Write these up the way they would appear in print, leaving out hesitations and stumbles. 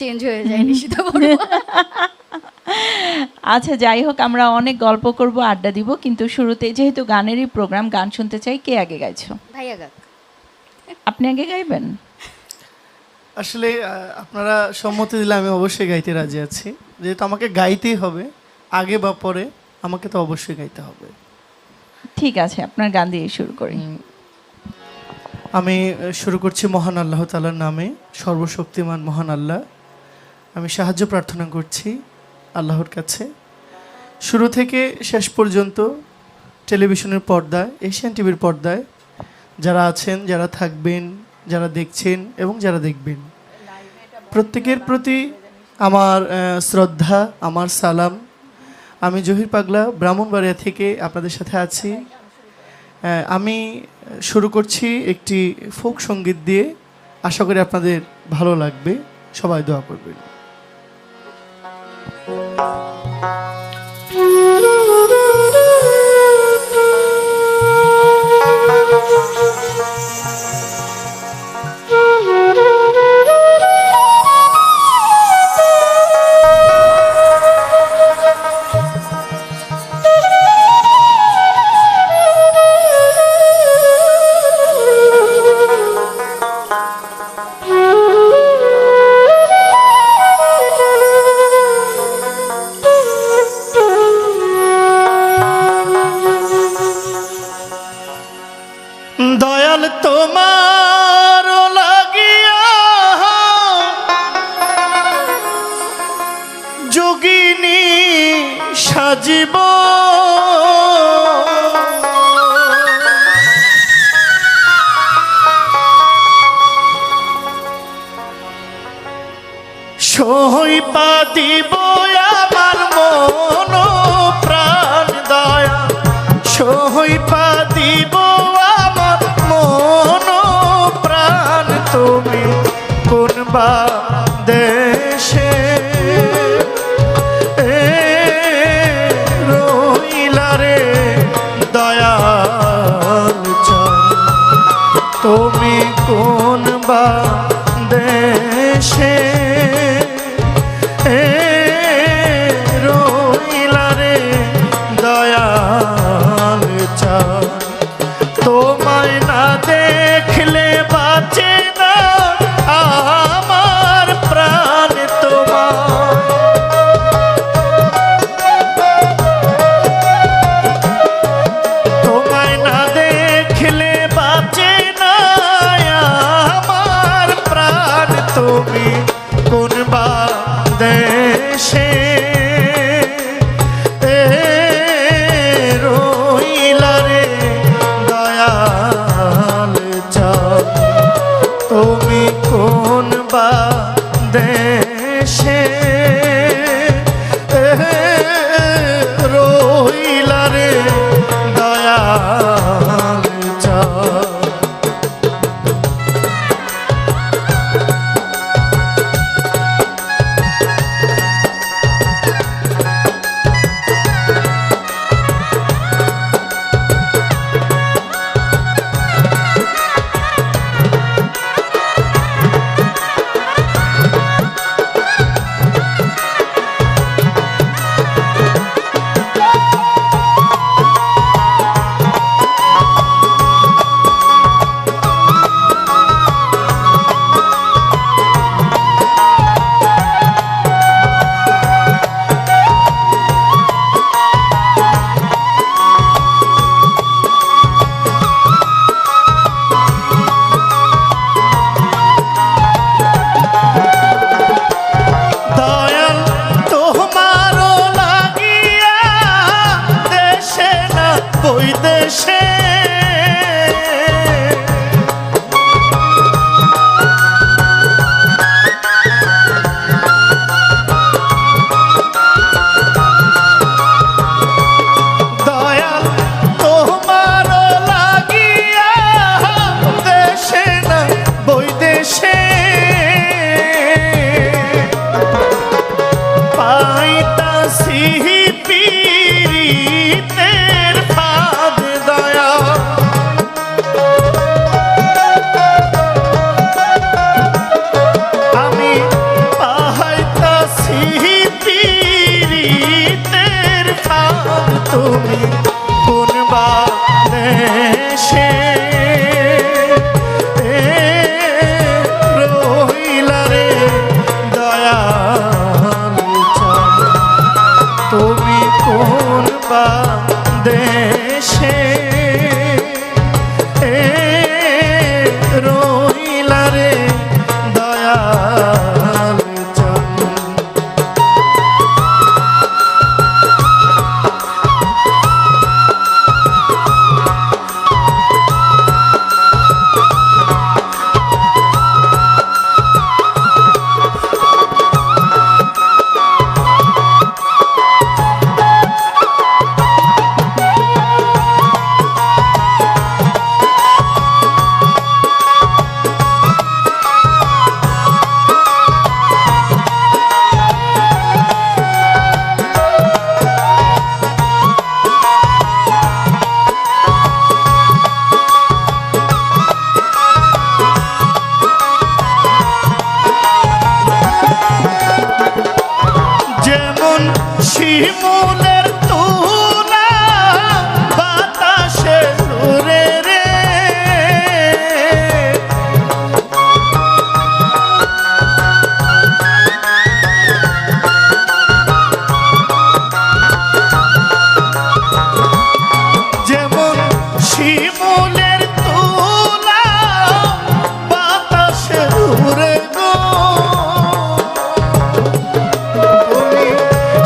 Change হয়ে যায় নিশিতা বড়ুয়া। আচ্ছা, যাই হোক, আমরা অনেক গল্প করব, আড্ডা দিব, কিন্তু শুরুতে যেহেতু গানেরই প্রোগ্রাম, গান শুনতে চাই। কে আগে গাইছো? ভাইয়া গাক। আপনি আগে গাইবেন? আসলে আপনারা সম্মতি দিলে আমি অবশ্যই গাইতে রাজি আছি। যেহেতু আমাকে গাইতেই হবে, আগে বা পরে আমাকে তো অবশ্যই গাইতে হবে। ঠিক আছে, আপনার গান দিয়ে শুরু করি। আমি শুরু করছি মহান আল্লাহ তাআলার নামে। সর্বশক্তিমান মহান আল্লাহ, আমি সাহায্য প্রার্থনা করছি আল্লাহর কাছে। শুরু থেকে শেষ পর্যন্ত টেলিভিশনের পর্দায়, এশিয়ান টিভির পর্দায় যারা আছেন, যারা থাকবেন, যারা দেখছেন এবং যারা দেখবেন, প্রত্যেকের প্রতি আমার শ্রদ্ধা, আমার সালাম। আমি জহির পাগলা ব্রাহ্মণবাড়িয়া থেকে আপনাদের সাথে আছি। আমি শুরু করছি একটি ফোক সঙ্গীত দিয়ে। আশা করি আপনাদের ভালো লাগবে, সবাই দোয়া করবেন। দয়াল তোমার লাগিয়া যোগিনী সাজিব, সইপা দিব আমার মন প্রাণ দয়া, সইপা দিব আমার মন প্রাণ। তুমি কোন বা দেশে রইলা রে দয়াল চাঁদ, তুমি কোন বা দেশে রইলা রে দয়াল চাঁদ। তোমায় না দেখলে বাঁচে না আমার প্রাণ, তোমার তোমায় না দেখলে বাঁচে না আমার প্রাণ। তুমি কোন বা দেশে রইলা রে দয়াল চাঁদ, তুমি কোন বা দেশে রইলা রে দয়াল চাঁদ। শিমুলের তুলা বাতাসে উড়ে রে, যেমন শিমুলের তুলা বাতাসে উড়ে গো, তুমি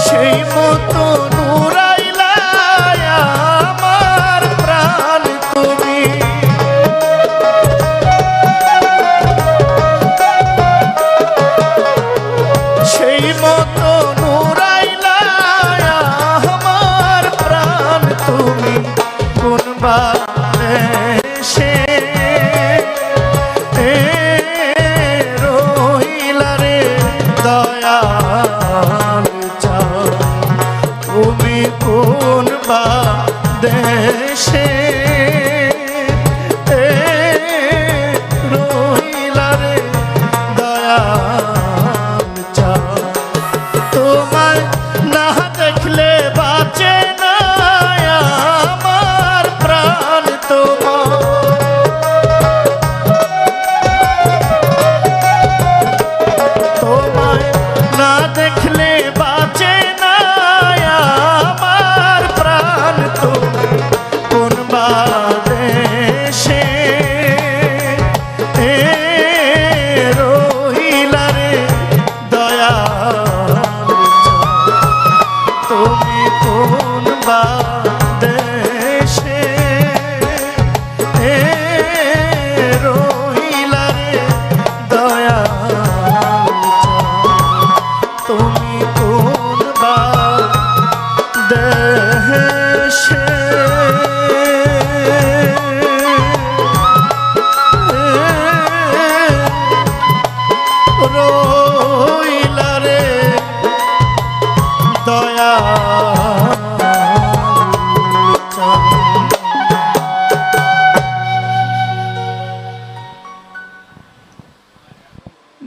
সেই মতো নুরাইলা আমার প্রাণ তুমি, সেই মতো নুরাইলা আমার প্রাণ তুমি, কোন বাদেশে রহিলা রে দয়াল চাঁদ, তুমি কোন বাদেশে রহিলা রে দয়াল চাঁদ, তোমায় না দেখলে বাঁচে না আমার প্রাণ তোমার, তোমায় না দেখলে বাঁচে না আমার প্রাণ তুমি, কোন বাদেশে রহিলা রে দয়াল চাঁদ, তুমি কোন বাদেশে রহিলা রে দয়াল চাঁদ, তুমি কোন বাদেশে রহিলা রে দয়াল চাঁদ।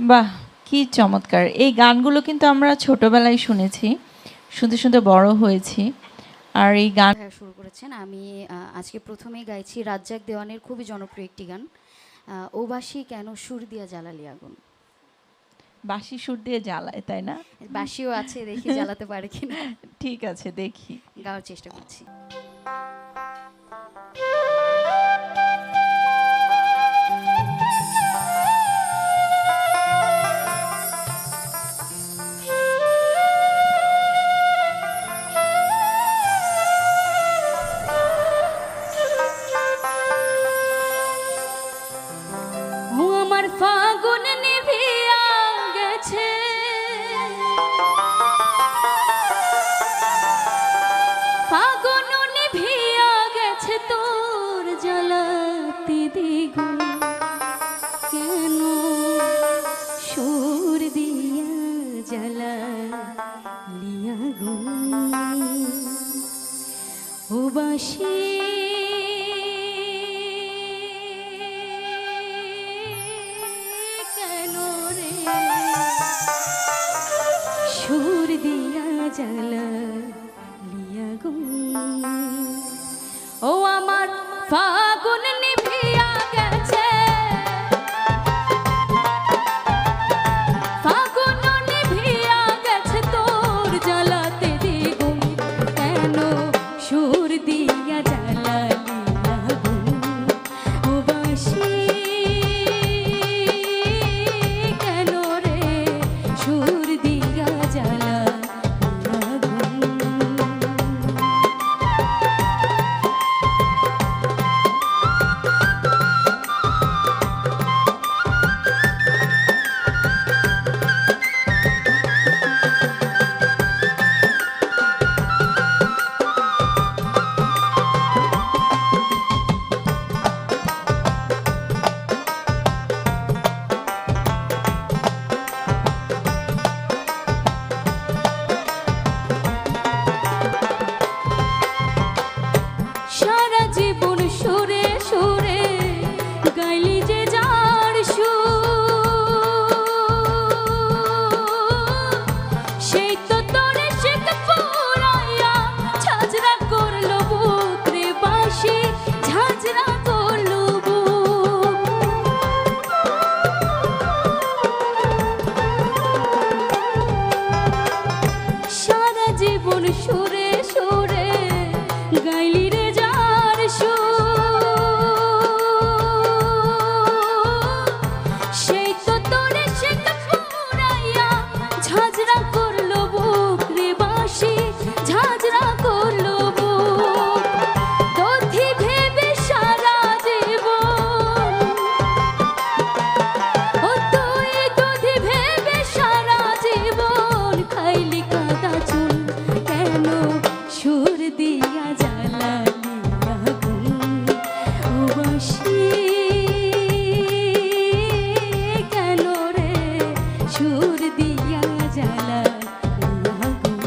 বাহ, কি চমৎকার! এই গানগুলো কিন্তু আমরা ছোটবেলায় শুনেছি, শুনতে শুনতে বড় হয়েছি। আর এই গান হ্যাঁ, শুরু করেছেন। আমি আজকে প্রথমেই গাইছি রাজ্জাক দেওয়ানের খুবই জনপ্রিয় একটি গান, ও বাঁশি কেন সুর দিয়া জ্বালালি আগুন। বাঁশি সুর দিয়ে জ্বালায়, তাই না? বাঁশিও আছে, দেখি জ্বালাতে পারে কিনা, ঠিক আছে, দেখি। গাওয়ার চেষ্টা করছি। ও আমার ফাগুন নিভিয়া গেছে, ফাগুন নিভিয়া গেছে তোর জ্বালাতে দ্বিগুণ, কেন সুর দিয়া জ্বালালি আগুন। ও বাঁশি কেন রে সুর দিয়া জ্বালালি আগুন। ও আমার ফাগুন নিভিয়া গেছে, ফাগুন নিভিয়া গেছে তোর জ্বালাতে দ্বিগুণ, কেন সুর দিয়া জ্বালালি আগুন। ও বাঁশি কেন রে সুর দিয়া জ্বালালি আগুন। দিয়া জ্বালায় আগুন।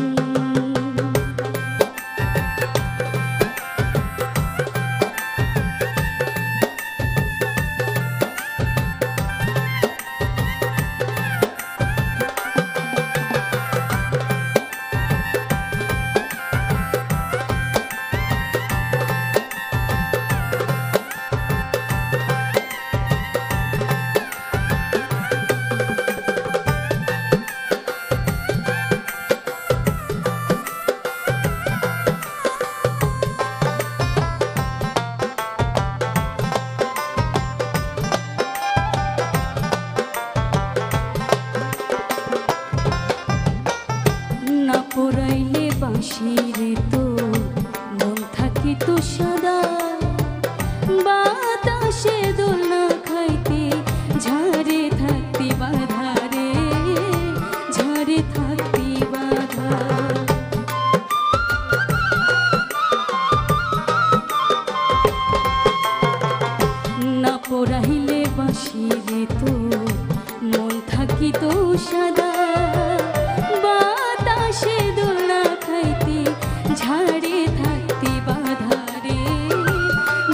না পোড়াইলে বাঁশিরে তো মন থাকিত সদা, বাতাসে দোলনা খাইতে ঝাড়ে থাকতি বাধা রে, ঝাড়ে থাকতি বাধা। না পোড়াইলে বাঁশিরে তো মন থাকিত সদা, বাতাসে দোলনা খাইতে ঝাড়ে থাকতি বাধা রে,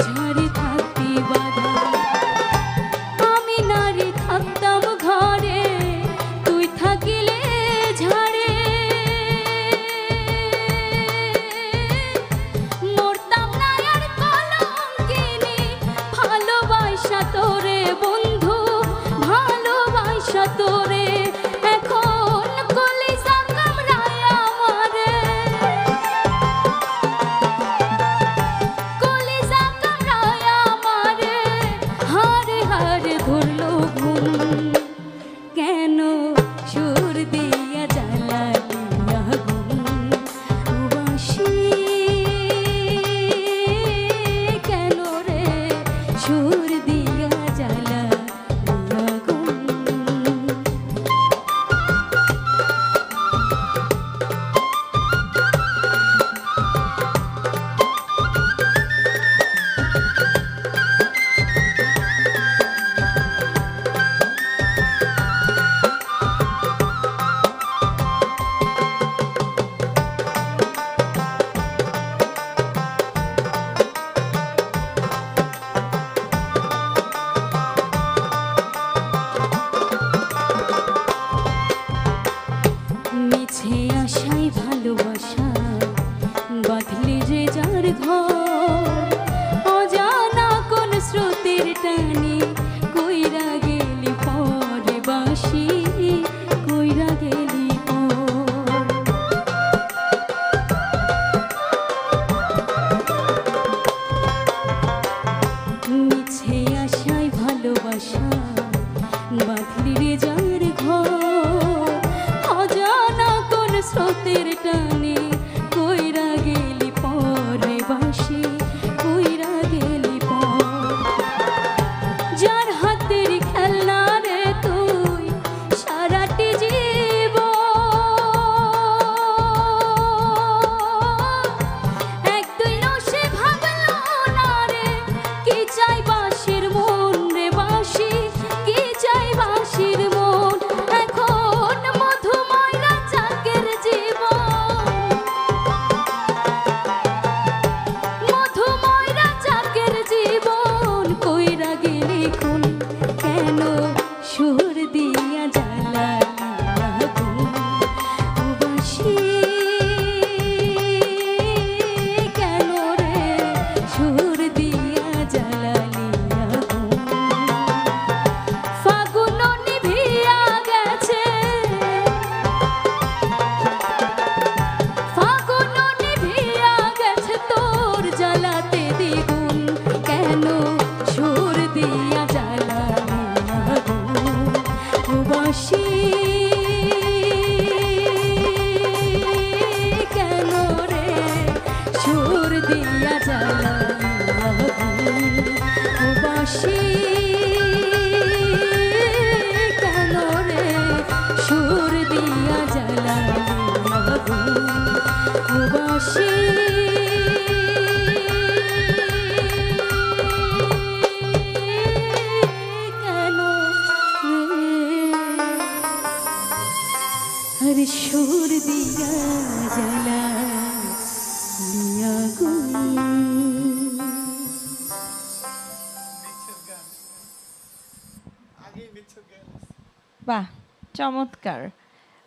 ঝাড়ে থাকতি বাধা। আমি নারী থাকতাম ঘরে, তুই থাকিলে ঝাড়ে, মরতাম না আর কলঙ্কিনী, ভালোবাসা তোরে বন্ধু, ভালোবাসা তোরে। এখন কলিজা কামড়ায় আমারে, কলিজা কামড়ায় আমারে, হারে হারে ধরলো ঘুম। কেন সুর দিয়া জ্বালালি আগুন বাঁশি, কেন রে সুর দিয়া জ্বালালি আগুন। মিছে আশায় ভালোবাসা বাঁধলে যে যার ঘর, অজানা কোন স্রোতের টানে কইরা গেলি পরে বাঁশি, কইরা গেলি পর। মিছে আশায় ভালোবাসা বাঁধলি রে যার ঘর, অজানা কোন স্রোতের টানে কইরা গেলি পরে বাঁশি, কইরা গেলি পর। যার হাতের খেলনা রে তুই সারাটি জীবন, এক দুই নসে ভাবলো না রে, কি চাই বাঁশির মন রে বাঁশি, কি চাই বাঁশির মন। এখন মধুময়রা চাকের জীবন, মধুময়রা চাকের জীবন, কইরা গেলি খুন। কেন সুর দিয়া জ্বালালি আগুন বাঁশি, কেন রে সুর দিয়া জ্বালালি আগুন। ফাগুন নিভিয়া গেছে, ফাগুন নিভিয়া গেছে, তোর জ্বালাতে দ্বিগুণ। কেন সুর দিয়া জ্বালালি আগুন বাঁশি, কেন রে সুর দিয়া জ্বালালি আগুন বাঁশি, কেন রে সুর দিয়া জ্বালালি আগুন বাঁশি। কেন রে আর সুর দিয়া জ্বালা আগুন। বাহ, চমৎকার।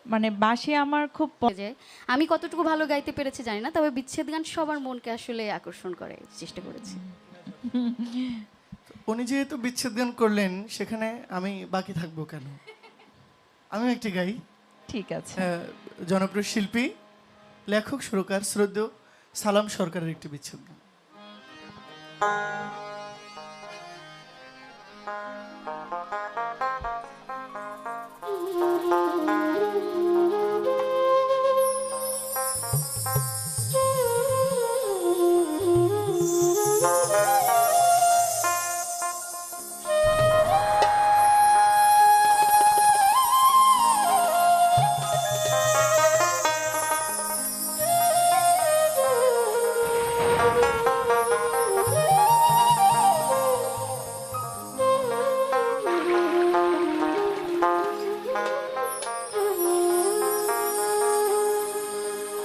মানে বাঁশি আমার খুব যে আমি কতটুকু ভালো গাইতে পেরেছি জানি না, তবে বিচ্ছেদ গান সবার মনকে আসলে আকর্ষণ করে, চেষ্টা করেছি। উনি যেহেতু বিচ্ছেদ গান করলেন, সেখানে আমি বাকি থাকবো কেন? আমি একটি গাই। ঠিক আছে। জনপ্রিয় শিল্পী, লেখক, সুরকার শ্রদ্ধেয় সালাম সরকারের একটি বিচ্ছেদ গান।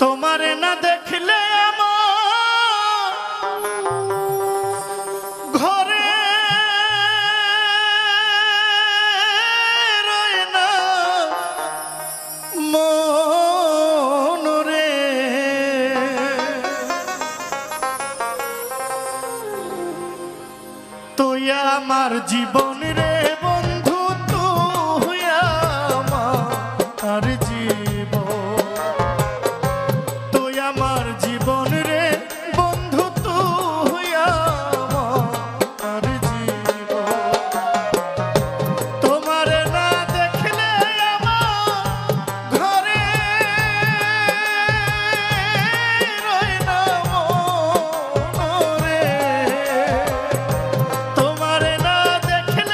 তোমারে না দেখলে আমার ঘরে রয় না মন রে। তুই আমার জীবন রে বন্ধু, তুই আমার জীবন, তুই আমার জীবন রে বন্ধু, তুই আমার জীবন। তোমারে না দেখলে আমার ঘরে রয় না মন রে। তোমারে না দেখলে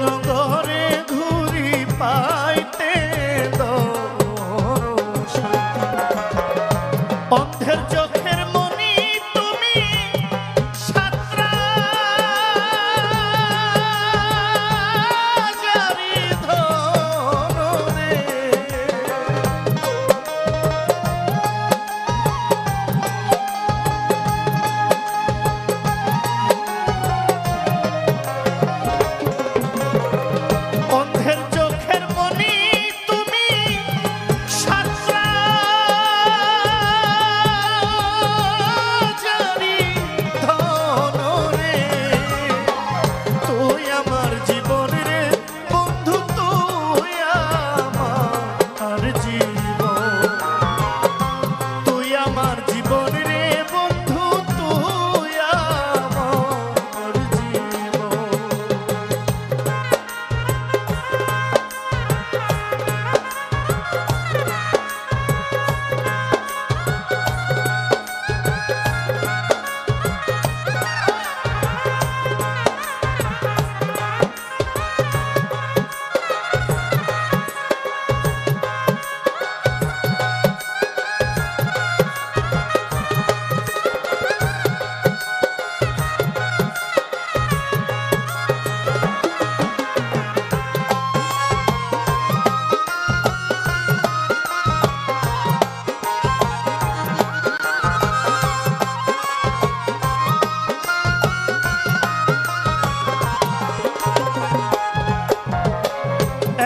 নগরে ঘুরি পাইতে দর্শন। অন্ধের চোখের মনি তুমি সাতরাজারি ধন রে। অন্ধের চোখের মনি তুমি সাতরাজারি ধন রে। তুই আমার জীবন রে বন্ধু, তুই আমার জীবন, তুই আমার জীবন রে বন্ধু, তুই আমার জীবন।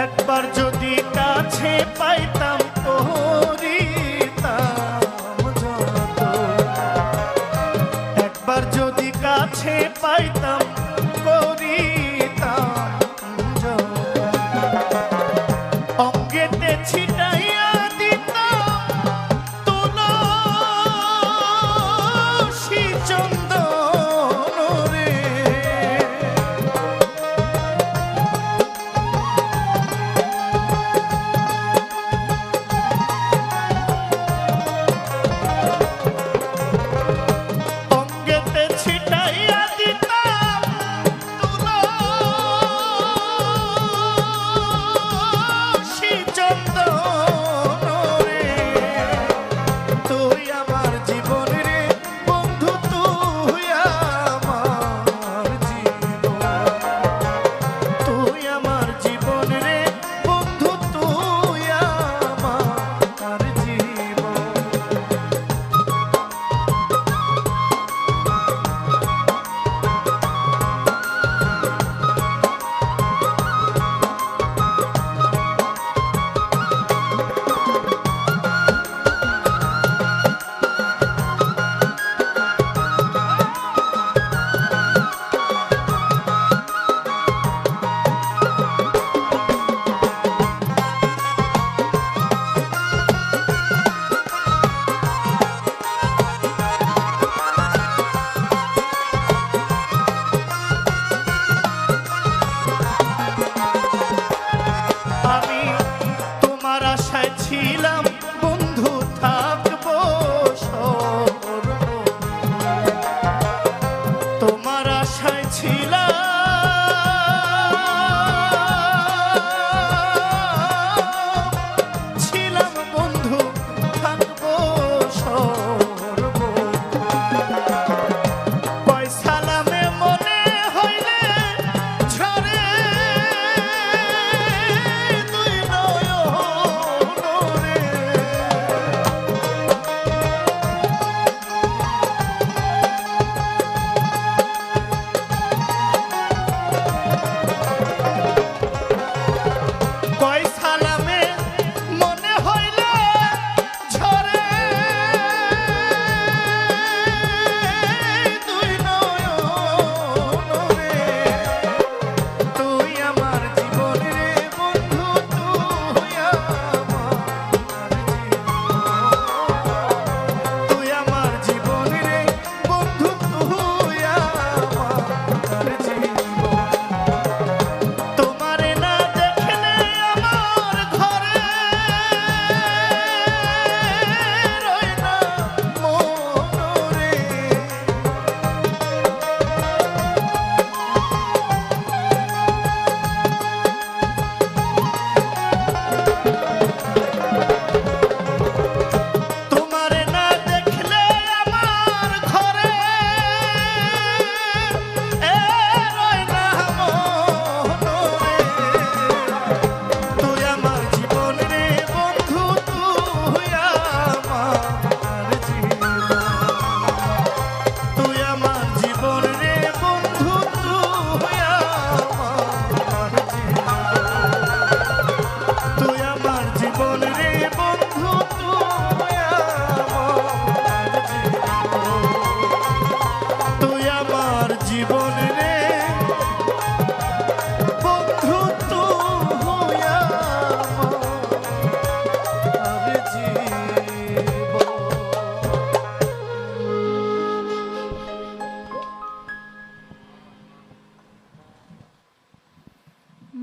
একবার যদি কাছে পাইতাম করিতাম যত, একবার যদি কাছে পাইতাম করিতাম যত, অঙ্গেতে ছিটাইয়া দিতাম তুলসী চন্দন রে।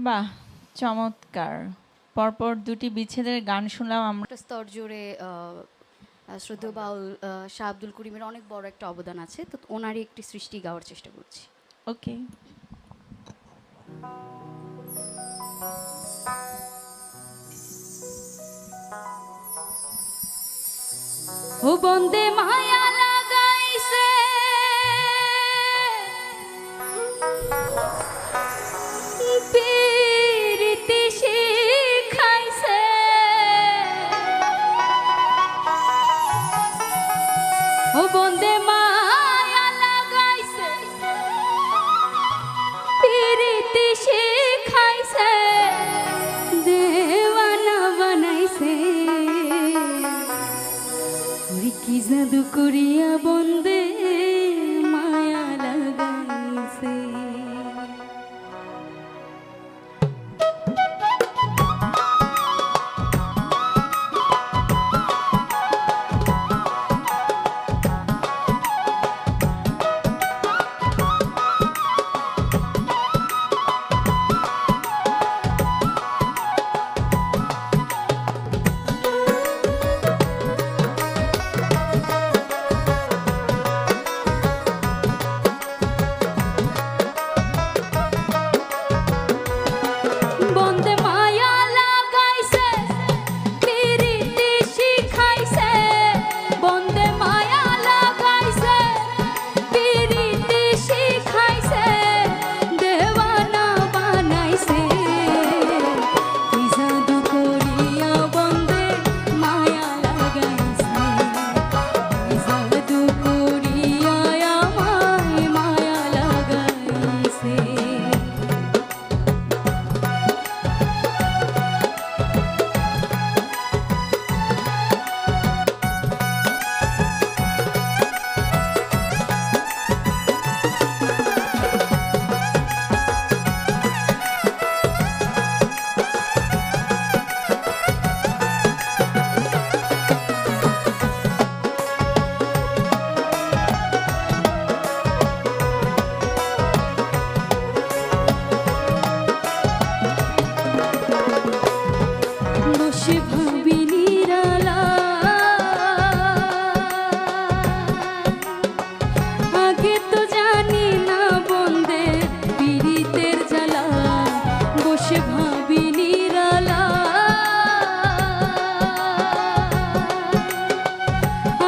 বাহ, চমৎকার। পরপর দুটি বিচ্ছেদের গান শুনলাম আমরা। একটা স্তর জুড়ে শ্রদ্ধেয় বাউল শাহ আব্দুল করিমের অনেক বড় একটা অবদান আছে, তো ওনারই একটি সৃষ্টি গাওয়ার চেষ্টা করছি। ওকে। ও বন্দে মায়া লাগাইছে পীরিতি শিখাইছে ও বন্দে মায়া লাগাইছে পীরিতি শিখাইছে দেওয়ানা বানাইছে ওরে কি জাদু করিয়া বন্দে মায়া লাগাইছে। বন্দে মায়া লাগাইছে পীরিতি শিখাইছে বন্দে মায়া লাগাইছে পীরিতি শিখাইছে দেওয়ানা বানাইছে কি জাদু করিয়া বন্দে মায়া লাগাইছে কি জাদু করিয়া আমায় মায়া লাগাইছে। বসে ভাবি নিরালা আগে তো জানি না বন্দে পীড়িতের জ্বালা বসে ভাবি নিরালা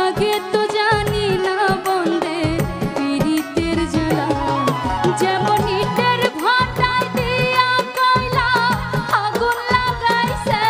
আগে তো জানি না বন্দে পীড়িতের জ্বালা যেমন ইটের ভাটায় দিয়া কয়লা আগুন লাগাইছে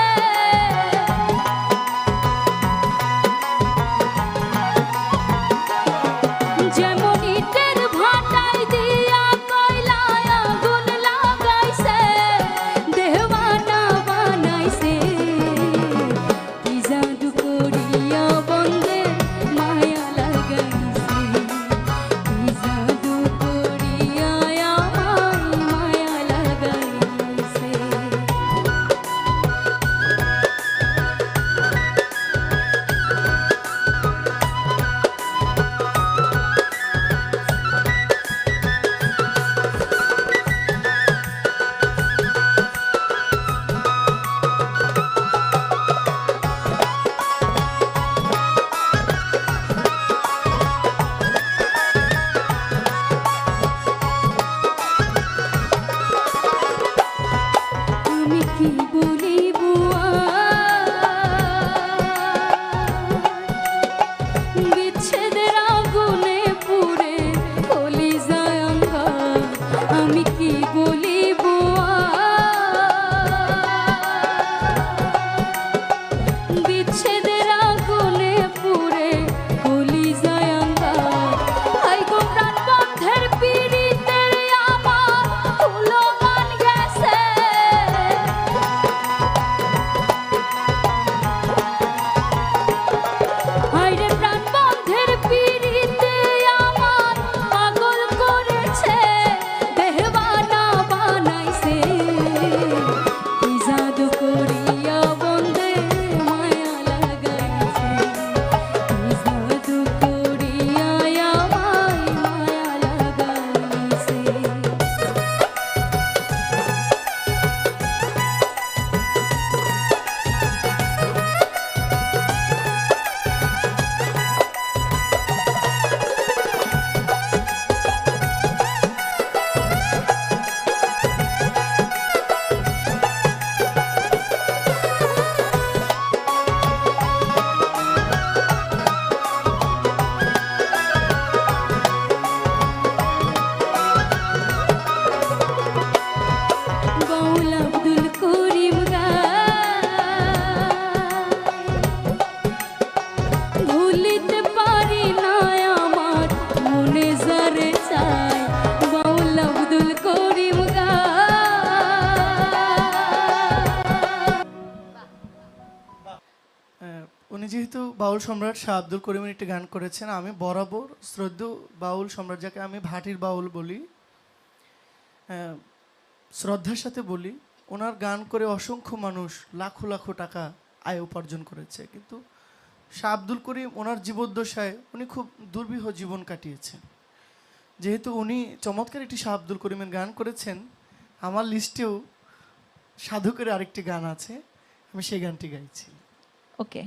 যেহেতু বাউল সম্রাট শাহ আব্দুল করিমের একটি গান করেছেন, আমি বরাবর শ্রদ্ধেয় বাউল সম্রাট, যাকে আমি ভাটির বাউল বলি, শ্রদ্ধার সাথে বলি, ওনার গান করে অসংখ্য মানুষ লাখো লাখো টাকা আয় উপার্জন করেছে। কিন্তু শাহ আব্দুল করিম ওনার জীবদ্দশায় উনি খুব দুর্বিহ জীবন কাটিয়েছেন। যেহেতু উনি চমৎকার একটি শাহ আব্দুল করিমের গান করেছেন, আমার লিস্টেও সাধকের আরেকটি গান আছে, আমি সেই গানটি গাইছি। ওকে।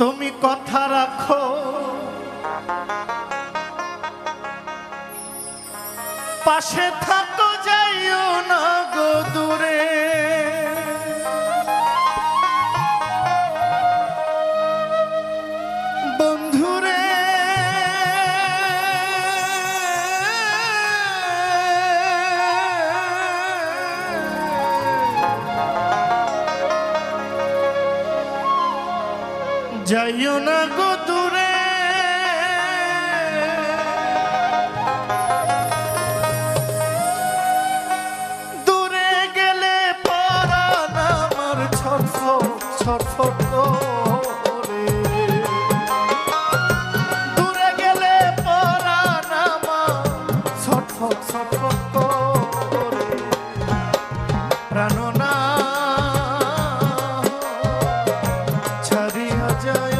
তুমি কথা রাখো, পাশে থাকো, যাইও না গো দূরে। বন্ধুরে যাইও না গো দূরে, দূরে গেলে পরাণ আমার ছটফট ছটফট করে, দূরে গেলে পরাণ আমার ছটফট ছটফট করে, প্রাণনা ছাড়িয়া যায়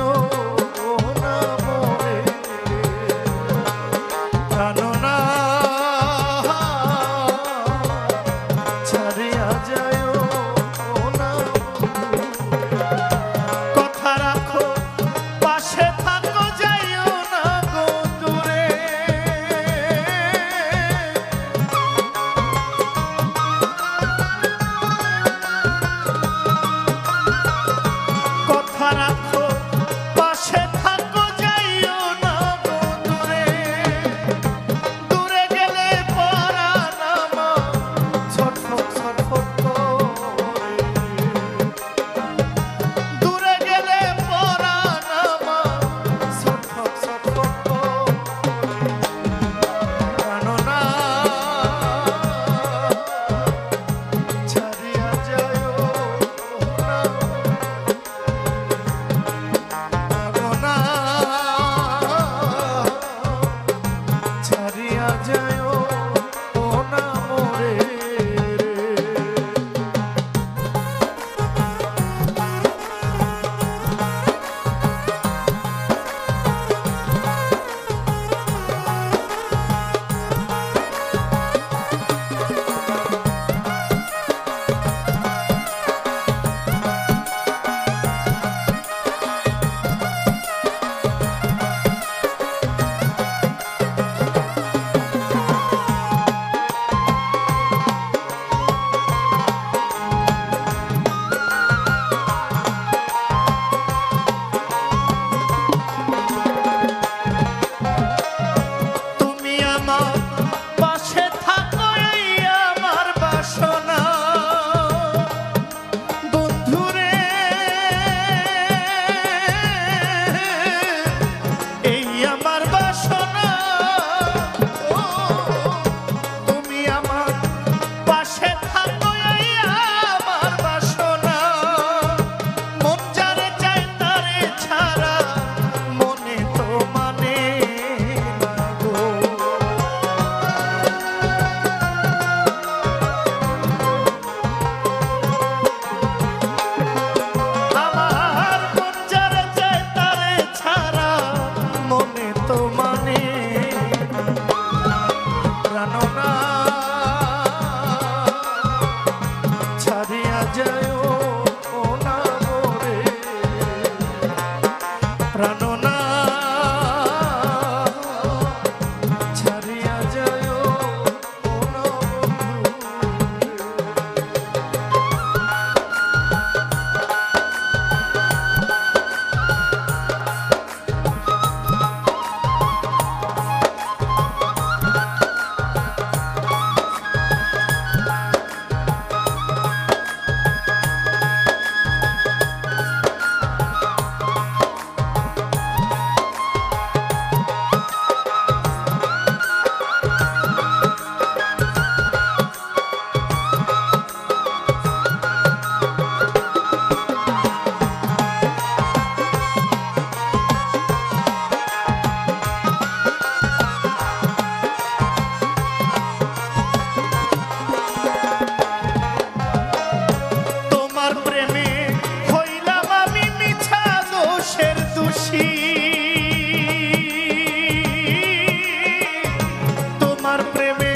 তোমার প্রেমে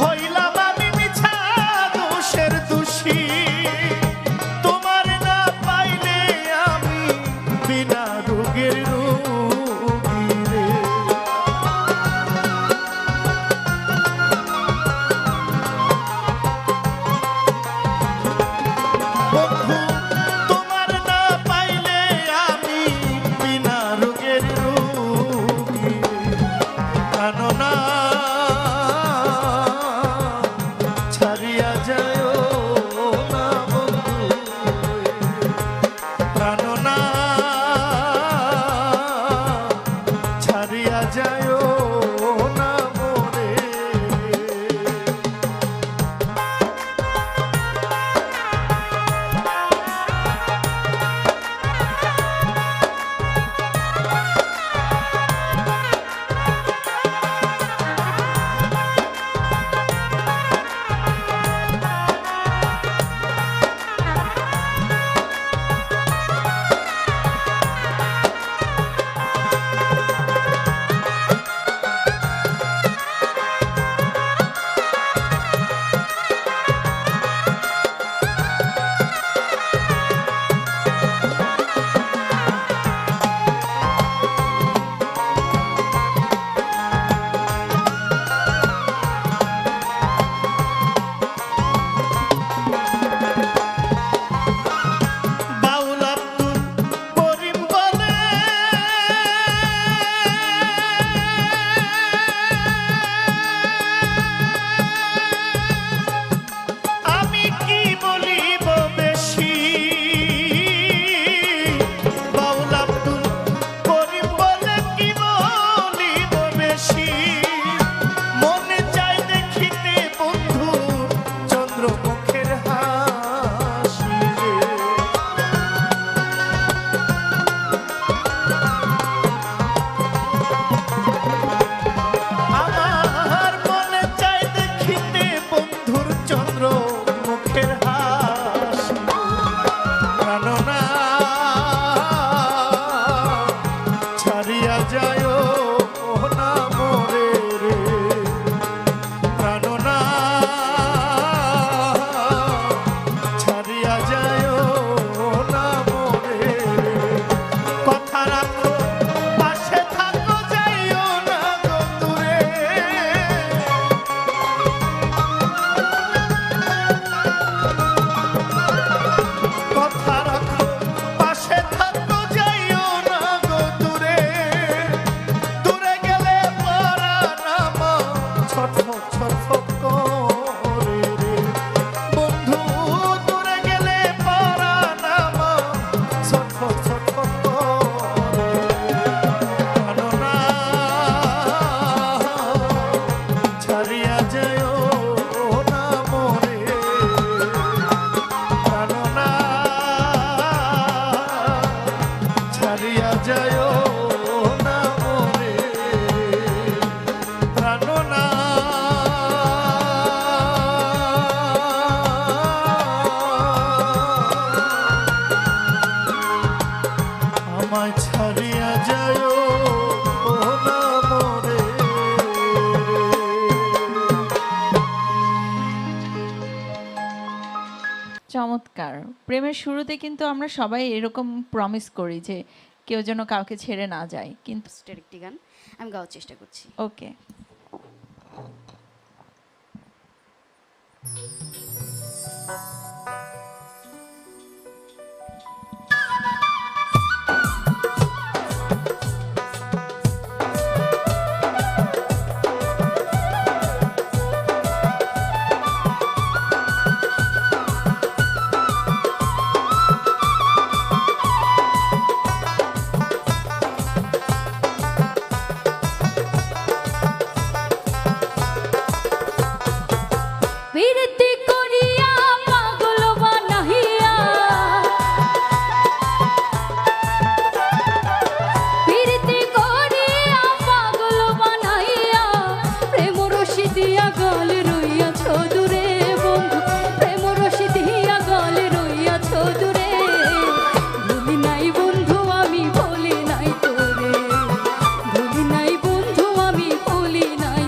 হইলাম আমি মিছা দোষের দোষী তোমার না পাইলে আমি বিনা রোগের রোগী রে বন্ধু তোমার না পাইলে আমি বিনা রোগের রোগী কাননা ছাড়িয়া যায় না বন্ধু কাননা ছাড়িয়া যায় না মোরে বাউল আব্দুল করিম বলে আমি কি বলিব বেশি বাউল আব্দুল করিম বলে কি বলিব বেশি মনে চাই দেখিতে বন্ধু চন্দ্রমুখের হাসি রে আমার মনে চাই দেখিতে বন্ধুর চন্দ্র মুখের হাসি কাননা ছাড়িয়া যায় না মোরে রে কাননা ছাড়িয়া যায় না মোরে রে কথা রাখো পাশে থাকো যাইও না গো দূরে কথা রাখো পাশে থাকো যাইও না গো দূরে দূরে গেলে পরাণ আমার ছটফট ছটফট করে রে বন্ধু দূরে গেলে পরাণ আমার ছটফট ছটফট করে কাননা ছাড়িয়া যায় না মোরে কাননা ছাড়িয়া যায় না মোরে কাননা আমায় ছাড়িয়া যায় না মোরে চমৎকার। প্রেমের শুরুতে কিন্তু আমরা সবাই এরকম প্রমিস করি যে কেউ যেন কাউকে ছেড়ে না যায়, কিন্তু একটি গান আমি গাওয়ার চেষ্টা করছি। ওকে।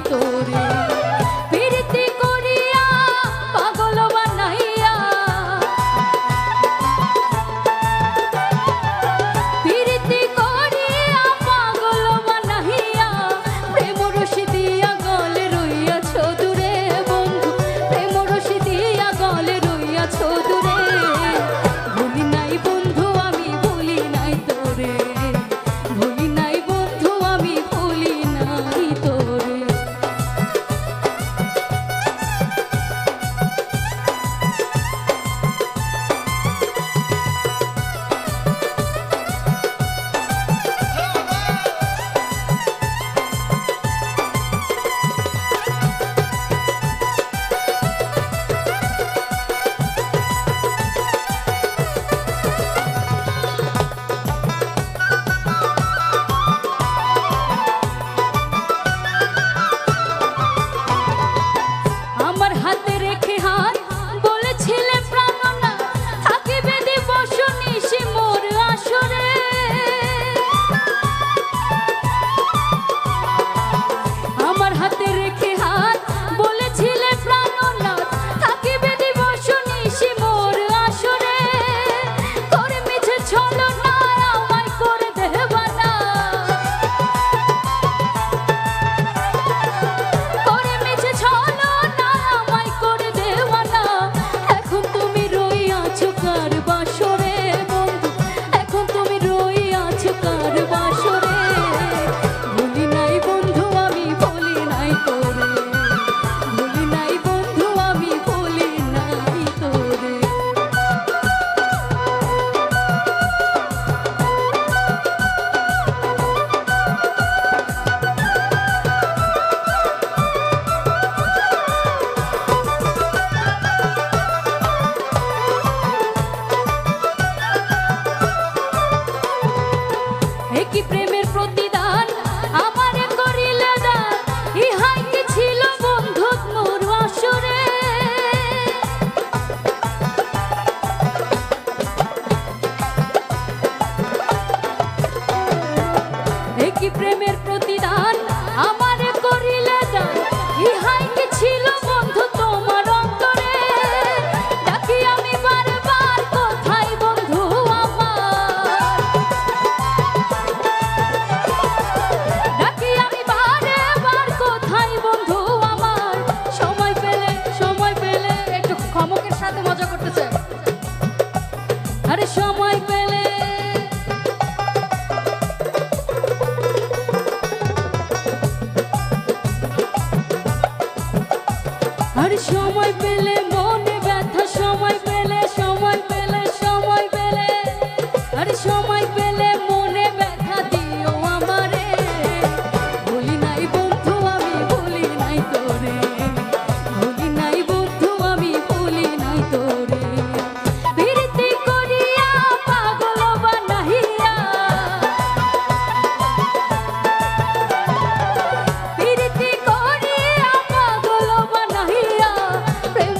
তোরে রইয়াছো দূরে বন্ধু, প্রেম রশি দিয়া গলে রইয়াছো দূরে। ভুলি নাই বন্ধু আমি ভুলি নাই তোরে, ভুলি নাই বন্ধু আমি ভুলি নাই তোরে। আমার হাতে রেখে হাত বলেছিলে প্রাণনা, থাকিবে দিবস নিশি মোর আসরে। আমার হাতে রেখে হাত বলেছিলে প্রাণনা, থাকিবে দিবস নিশি মোর আসরে। করে মিছে ছলনা আমায় করে দেবানা, করে মিছে ছলনা আমায় করে দেওয়ানা। এখন তুমি রইয়াছো কার বাসরে বন্ধু, এখন তুমি রইয়াছো কার বাসরে। ভুলি নাই বন্ধু আমি ভুলি নাই তোরে, ভুলি নাই বন্ধু আমি ভুলি নাই তোরে। একই প্রেমের প্রতিদান আমারে করিলে দান, ইহাই কি ছিল বন্ধু মোর আসরে। একই প্রেমের প্রতিদান আমারে করিলে দান, ইহাই কি ছিল বন্ধু তোমার অন্তরে। ডাকি আমি বারবার কোথায় বন্ধু আমার, ডাকি আমি বারে বার কোথায় বন্ধু আমার। সময় পেলে একটু ক্ষমকের সাথে মজা করতেছে। আরে সময় পেলে, আরে সময় পেলে মনে ব্যথা, সময় পেলে, সময় পেলে, সময় পেলে, আরে সময় পেলে মনে ব্যথা দিও আমারে। ভুলি নাই বন্ধু আমি ভুলি নাই তোরে, ভুলি নাই বন্ধু আমি ভুলি নাই তোরে। প্রীতি করিয়া পাগল বানাইয়া, প্রীতি করিয়া পাগল বানাইয়া, প্রেম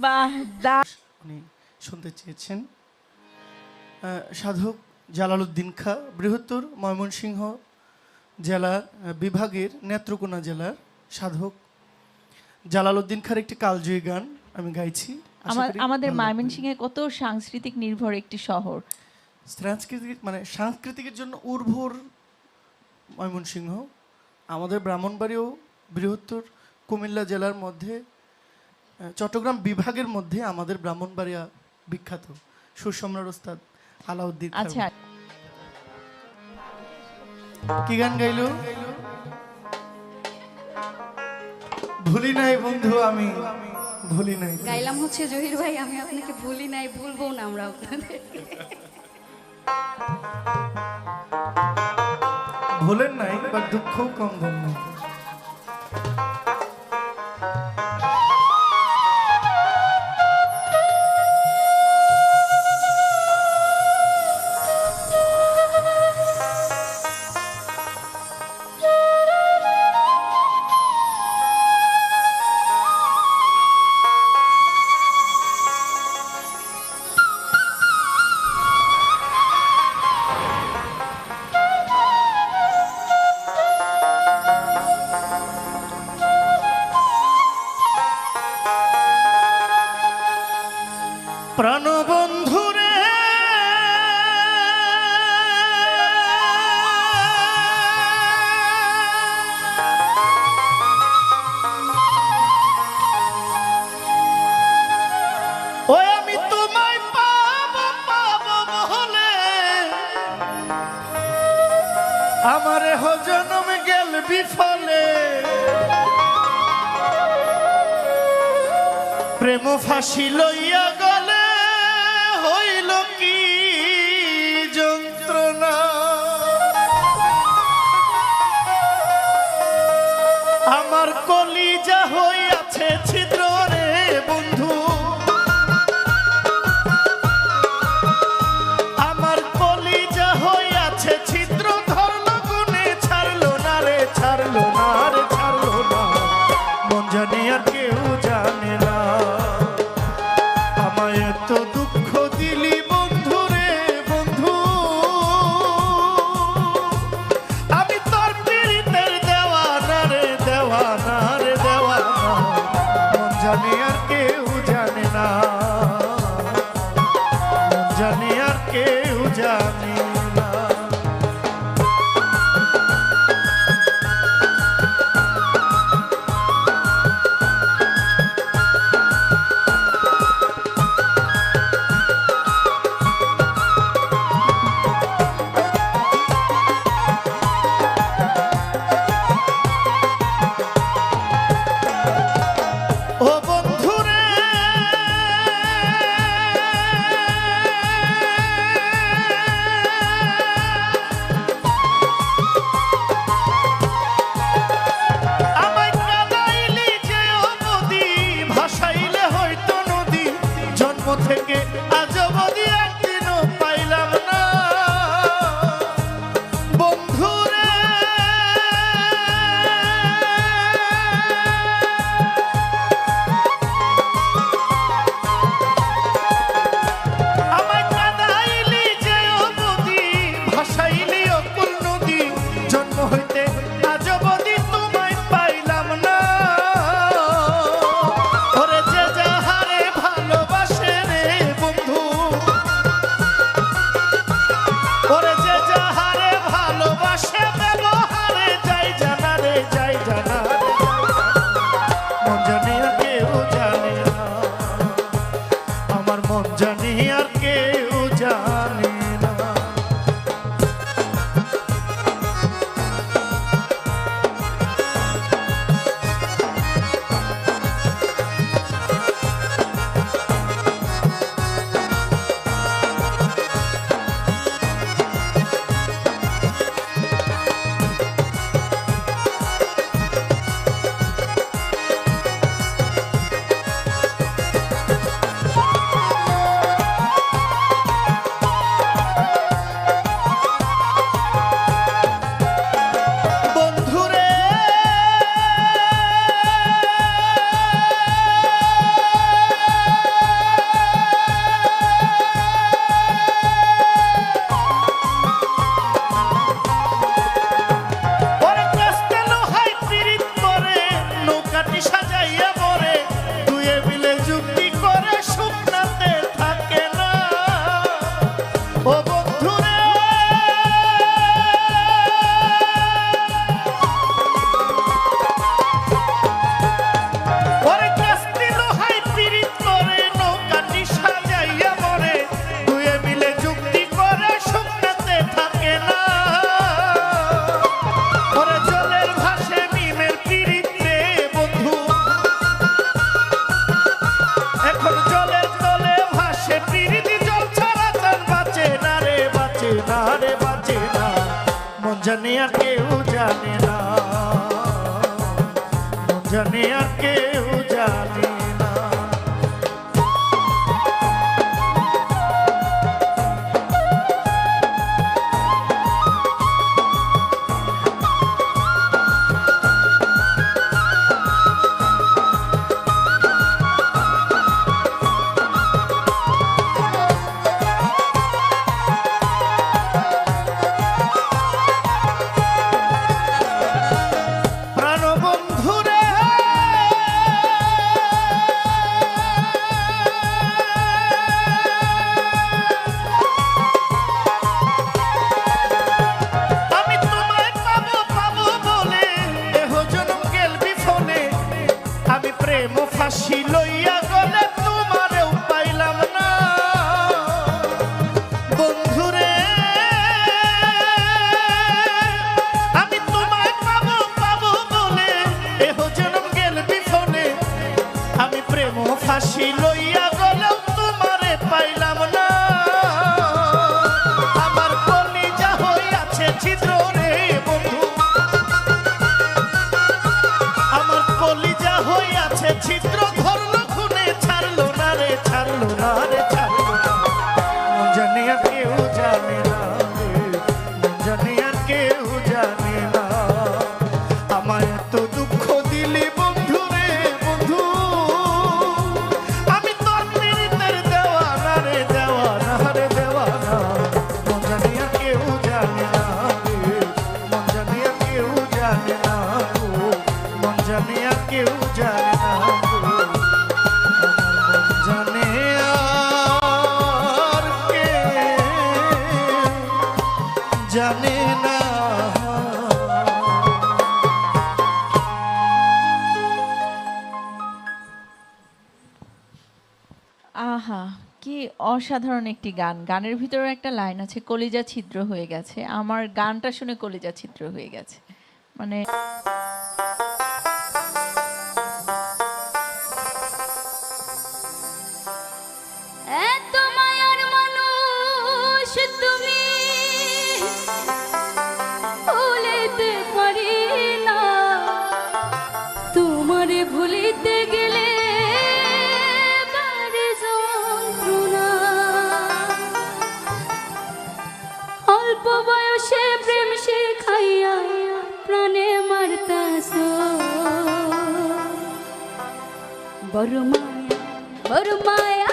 বাহ, উনি শুনতে চেয়েছেন। সাধক জালালউদ্দিন খাঁ বৃহত্তর ময়মনসিংহ জেলার বিভাগের নেত্রকোনা জেলার সাধক জালালউদ্দিন খাঁর একটি কালজয়ী গান আমি গাইছি। আশা করি আমাদের ভালো লাগবে। ময়মনসিংহে কত সাংস্কৃতিক নির্ভর একটি শহর। সাংস্কৃতিক মানে সাংস্কৃতিকের জন্য উর্বর ময়মনসিংহ। আমাদের ব্রাহ্মণবাড়িও বৃহত্তর কুমিল্লা জেলার মধ্যে চট্টগ্রাম বিভাগের মধ্যে আমাদের ব্রাহ্মণবাড়িয়া বিখ্যাত। সুরসম্রাট ওস্তাদ আলাউদ্দিন খাঁ। আচ্ছা, কি গান গাইলো? ভুলি নাই বন্ধু আমি ভুলি নাই। গাইলাম হচ্ছে জহির ভাই, আমি আপনাকে ভুলি নাই, ভুলবো না আমরা আপনাদের। ভুলেন নাই বা দুঃখও কম দেন নাই। প্রাণবন্ধুরে ওই আমি তোমায় পাবো পাবো বলে আমারে জনম গেল বিফলে প্রেম ফাঁসি লইয়া গলে হইল কি যন্ত্রণা আমার কলিজা হইয়াছে ছিদ্র রে বন্ধু আমার কলিজা হইয়াছে ছিদ্র ধরল গুনে ছাড়লো না রে ছাড়লো না রে ছাড়লো না মন জানি আর কেউ জানে না আমায় এত দুঃখ দিলি বন্ধু রে বন্ধু আমি তোর পীড়িতের দেওয়ানা রে দেওয়ানা রে দেওয়ানা মন জানি আর কেউ জানে না মন জানি আর কেউ জানে না ও বন্ধুরে আমায় কাঁদাইলি যে ও নদী ভাসাইলে হয়তো নদী জন্ম থেকে আজ অবধি একদিনও পাইলাম না বন্ধুরে আমায় কাঁদাইলি যে ও নদী ভাসাইলি অকুল নদী জন্ম হইতে আজ অবধি তোমায় পাইলাম না ওরে যে যাহারে ভালোবাসে রে বন্ধু ওরে যে যাহারে ভালোবাসে ব্যবহারে যাই জানা রে যাই জানা রে মন জানি আর কেউ জানে না আমার মন জানি আর কেউ জানে না জানে না, মন জানে আর কেউ জানে না। প্রাণবন্ধুরে আমি তোমায় পাবো পাবো বলে এহ জনম গেল বিফলে, আমি প্রেম ফাঁসি লইয়া গলে তোমারেও পাইলাম না। বন্ধুরে আমি তোমায় পাবো পাবো বলে এহ জনম গেল বিফলে, আমি প্রেম ফাঁসি লইয়া গলেও তোমারে পাইলাম না। আমার কলিজা হইয়াছে ছিদ্র রে বন্ধু, আমার কলিজা হইয়াছে ছিদ্র, ধরলো খুনে ছাড়লো না রে, ছাড়লো না রে, ছাড়লো না। মন জানে আর কেউ জানে না রে, মন জানে আর কেউ জানে না। আমায় এত দুঃখ দিলি বন্ধু রে বন্ধু, আমি তোর পীড়িতের দেওয়ানা রে, দেওয়ানা রে, দেওয়ানা। মন জানে আর কেউ জানে না রে, মন জানে আর কেউ জানে না গো, মন জানে আর কেউ জানে না গো, আমার মন জানে আর কেউ জানে না। আহা, কি অসাধারণ একটি গান। গানের ভিতরে একটা লাইন আছে, কলিজা ছিদ্র হয়ে গেছে। আমার গানটা শুনে কলিজা ছিদ্র হয়ে গেছে। মানে এত মায়ার মানুষ তুমি, ভুলিতে পারি না, তোমারে ভুলিতে গেলে বাড়ে যন্ত্রণা। অল্প বয়সে প্রেম শিখাইয়া প্রাণে মারতাছ, বড় মায়া, বড় মায়া,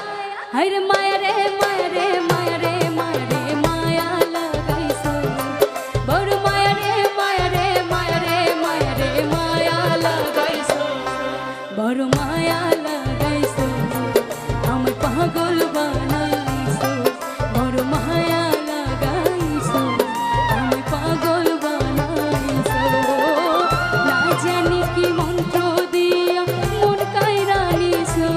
হায়রে মায়া রে, মায়া রে, মায়া রে, মায়া রে, মায়া লাগাইছো। বড় মায়া রে, মায়া রে, মায়া রে, মায়া রে, মায়া লাগাইছো। বড় মায়া লাগাইছো, আমার পাগল বানাইছো। বড় মায়া লাগাইছো, আমার পাগল বানাইছো। না জানি কি মন্ত্র দিয়া মন কাইরা নিছো।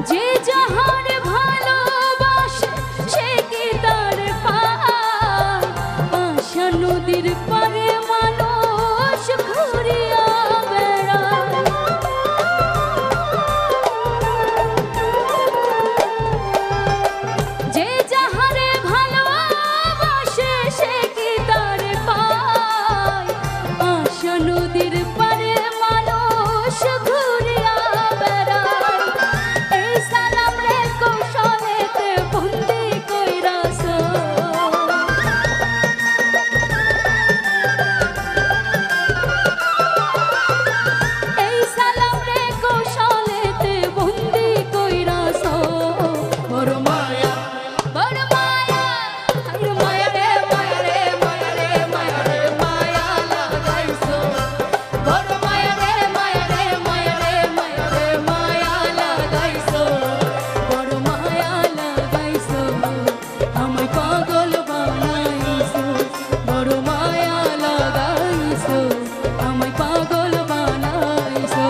যে যাহার ভালোবাসে সে কি তার পায় আশা নদীর পারে মানুষ ঘুরিয়া বেড়ায় যে যাহারে ভালোবাসে সে কি তার পায় আশা নদীর পারে মানুষ ঘুরিয়া বেড়ায় এই সালাম রে কৌশলেতে বন্দি কইরাছ এই সালাম রে কৌশলেতে বন্দি কইরাছ বড় মায়া বড় মায়া আর মায়া রে মায়া রে মায়া রে মায়া রে মায়া লাগাইছো বড় মায়া রে মায়া রে মায়া রে মায়া রে মায়া লাগাইছো বড় মায়া লাগাইছো আমায় পাগল বানাইছো বড় মায়া লাগাইছো আমায় পাগল বানাইছো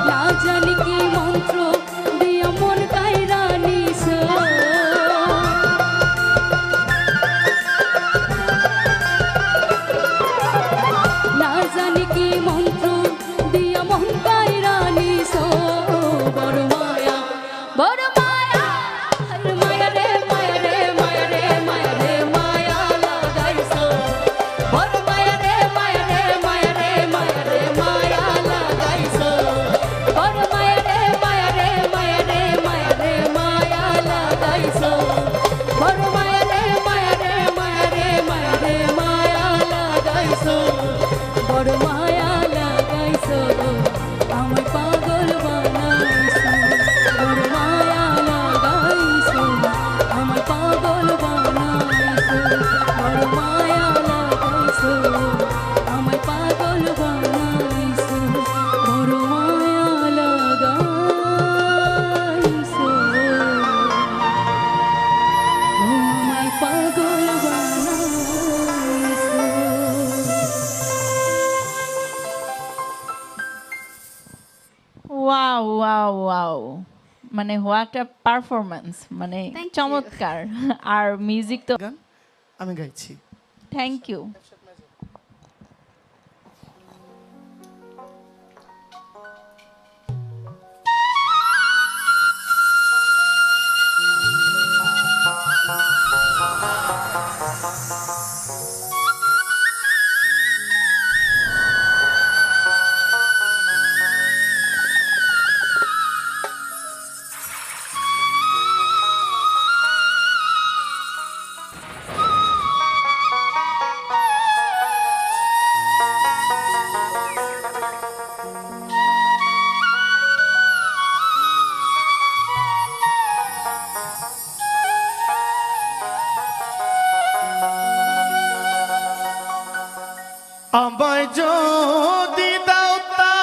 না জানি কি মন্ত্র দিয়া মন কাইরা নিছো না জানি কি মন্ত্র দিয়া মন কাইরা নিছো বড় মায়া আর মায়া রে মায়া রে মায়া রে মায়া রে মায়া লাগাইছো বড় মায়া রে মায়া রে মায়া রে মায়া রে মায়া লাগাইছো বড় মায়া রে মায়া রে মায়া রে মায়া রে মায়া লাগাইছো বড় মায়া রে মায়া রে মায়া রে মায়া রে মায়া লাগাইছো বড় মায়া লাগাইছো আমায় পাগল বানাইছো বড় মায়া লাগাইছো আমায় পাগল বানাইছো বড় মায়া লাগাইছো আমায় পাগল বানাইছো বড় মায়া লাগাইছো আমায় পাগল বানাইছো ওয়াও ওয়াও ওয়াও মানে হোয়াট আ পারফরম্যান্স মানে Thank you. চমৎকার আর মিউজিক তো গান আমি গাইছি। থ্যাংক ইউ আমায় যদি দাও তারাইয়া,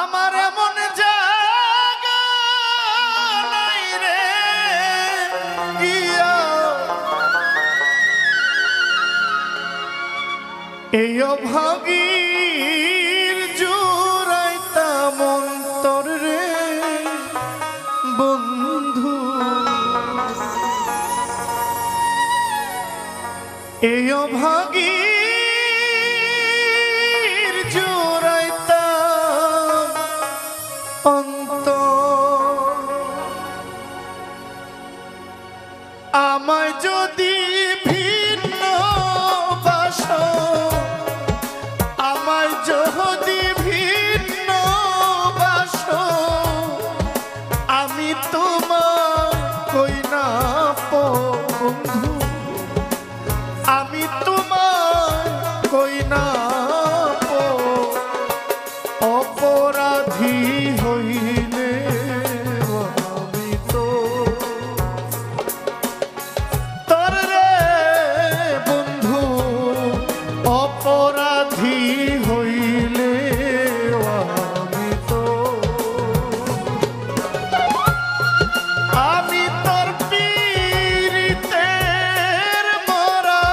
আমার এমন জায়গা নাই রে ইয়া, এই অভাগীর জোড়াইতাম অন্তর রে বন্ধু, এই অভাগীর জোড়াইতাম অন্তর, আমায় যদি ভিন্ন বাসো, আমায় যদি ভিন্ন বাসো, আমি তোমার কই না বন্ধু, আমি তোমার কই না অপরাধী হইলে আমি তো তোর রে বন্ধু, অপরাধী হইলে আমি তো, আমি তোর পীড়িতের মরা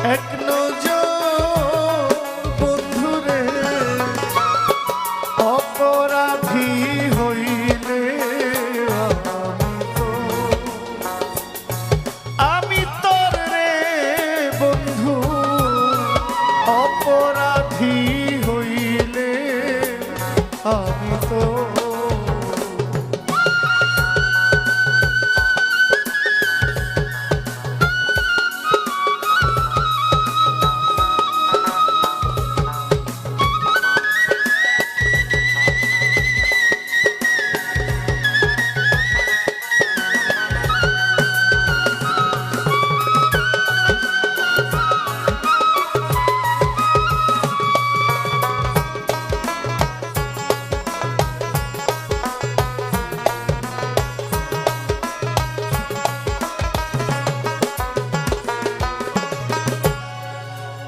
এক নজর বন্ধুরে অপরাধী হইলে আমি তোর রে বন্ধু অপরাধী হইলে আমি তো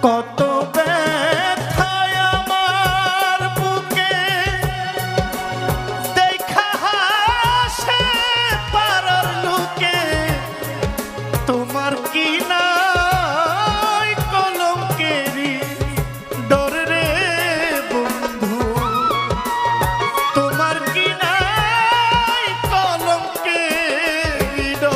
কত ব্যথায় আমার বুকে দেখা হাসে পারার লোকে তোমার কি নাই কলঙ্কেরি ডর রে বন্ধু তোমার কি নাই কলঙ্কেরি ডর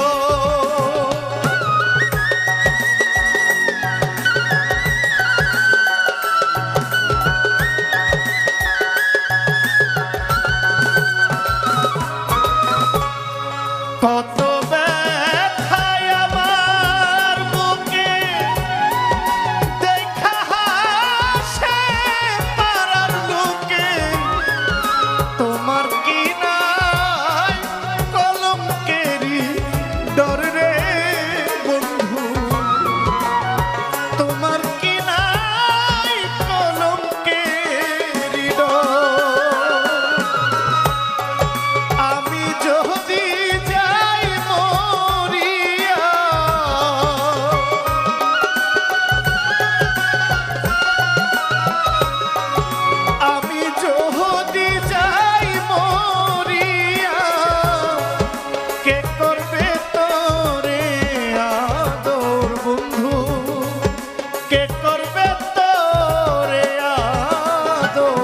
কত ব্যথায় আমার বুকে দেখা হাসে পারার লোকে তোমার কি নাই কলঙ্কেরি ডর রে বন্ধু তোমার কি নাই কলঙ্কেরি ডর আমি যদি যাই মরিয়া আমি যদি যাই মরিয়া কে করবে তোরে আদর বন্ধু কে করবে তোরে আদর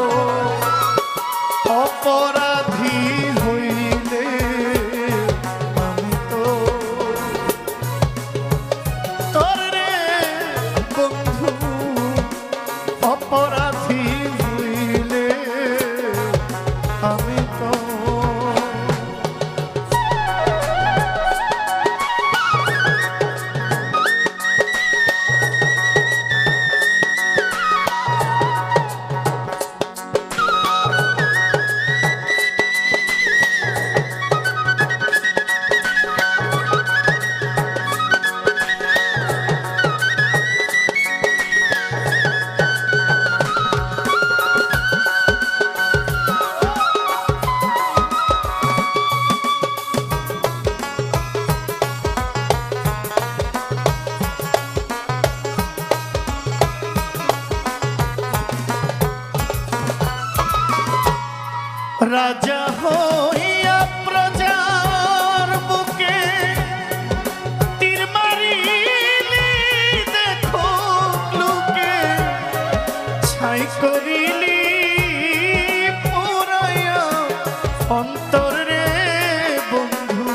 অপরাধী হইলে আমি তো তোর রে বন্ধু অপরাধী হইলে আমি তো রাজা হইয়া প্রজার বুকে তীর মারিলি দেখো লোকে ছাই করিলি পুরাইয়া অন্তর রে বন্ধু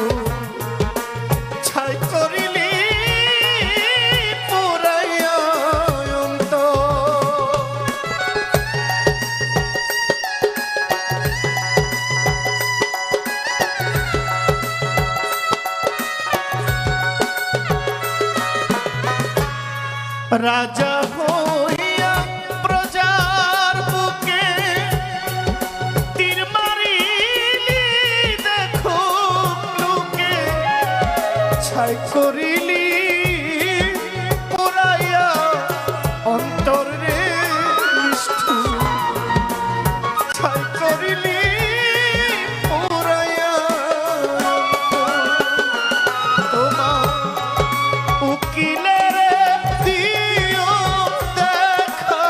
ছাই করিলি পুরাইয়া অন্তর রাজা হইয়া প্রজার বুকে তীর মারিলি দেখো লোকে ছাই করিলি পুরাইয়া অন্তর রে নিষ্ঠুর ছাই করিলি পুরাইয়া তোমার উকিলের দিও দেখা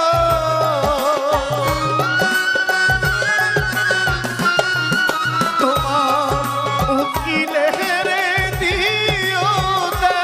তোমার উকিলের দিও দেখা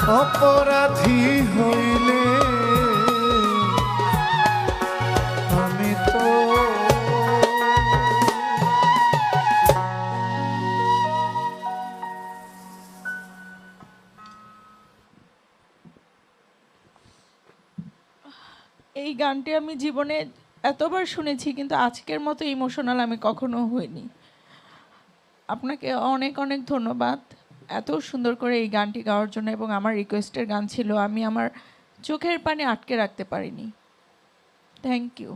অপরাধী হইলে আমি তো এই গানটি আমি জীবনে এতবার শুনেছি, কিন্তু আজকের মতো ইমোশনাল আমি কখনো হইনি। আপনাকে অনেক অনেক ধন্যবাদ এত সুন্দর করে এই গানটি গাওয়ার জন্য, এবং আমার রিকোয়েস্টের গান ছিল, আমি আমার চোখের পানি আটকে রাখতে পারিনি। Thank you.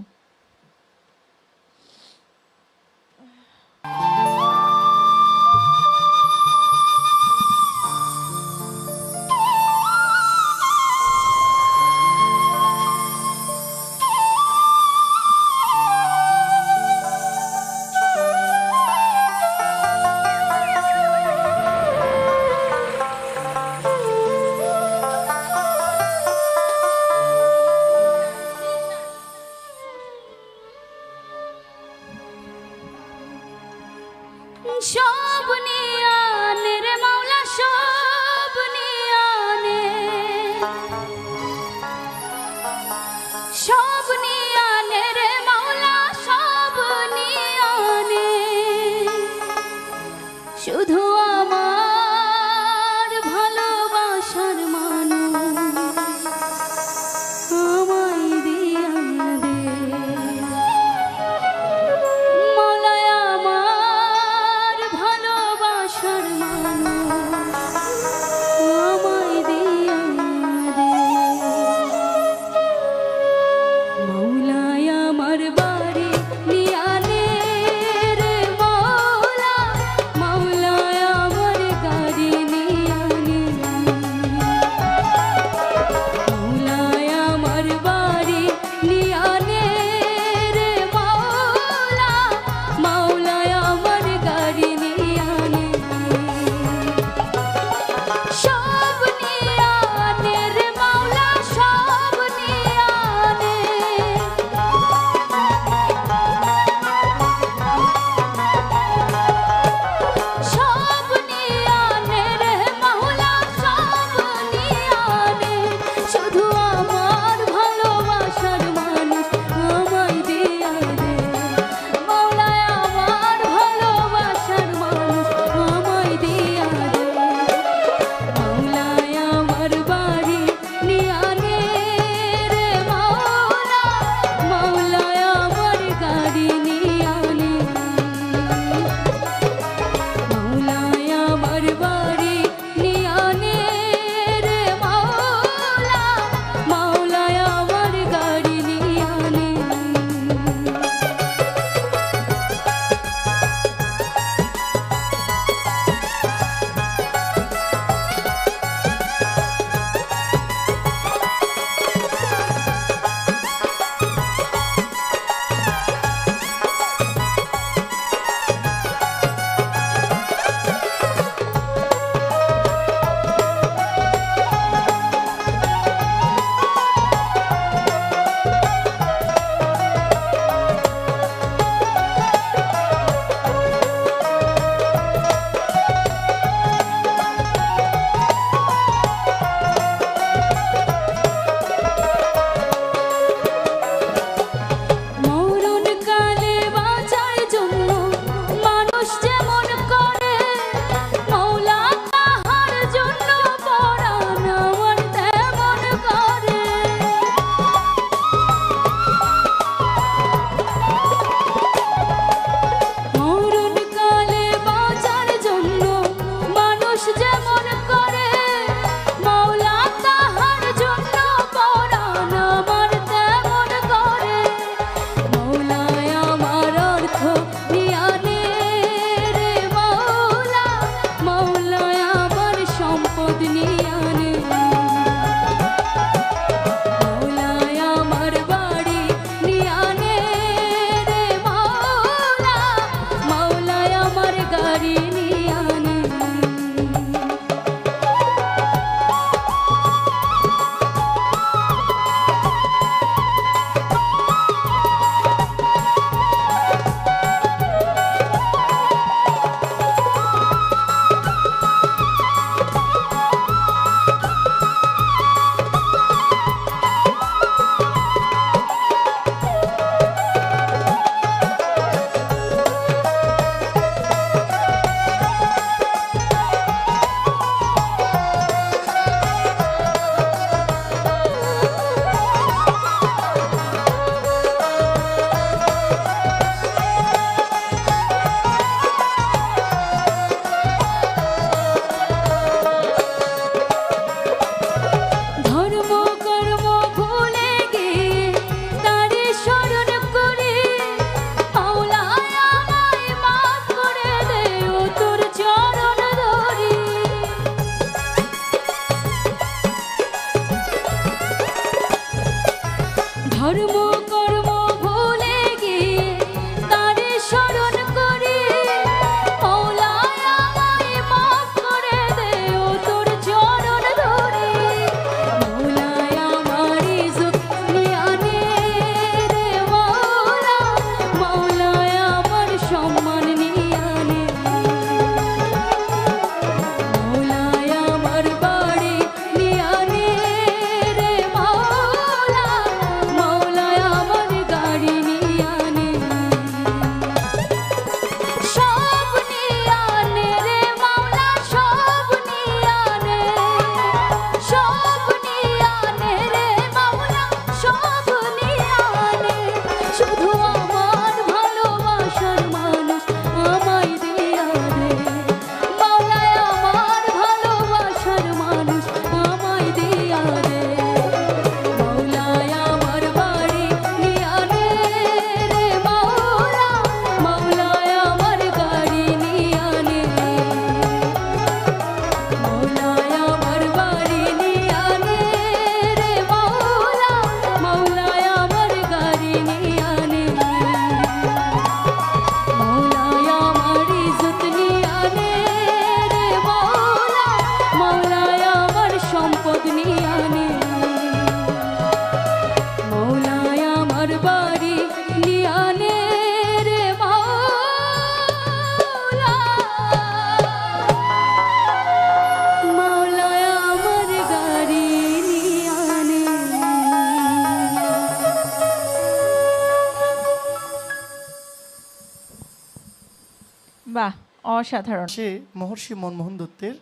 অসাধারণ। সে মহর্ষি মনমোহন দত্তের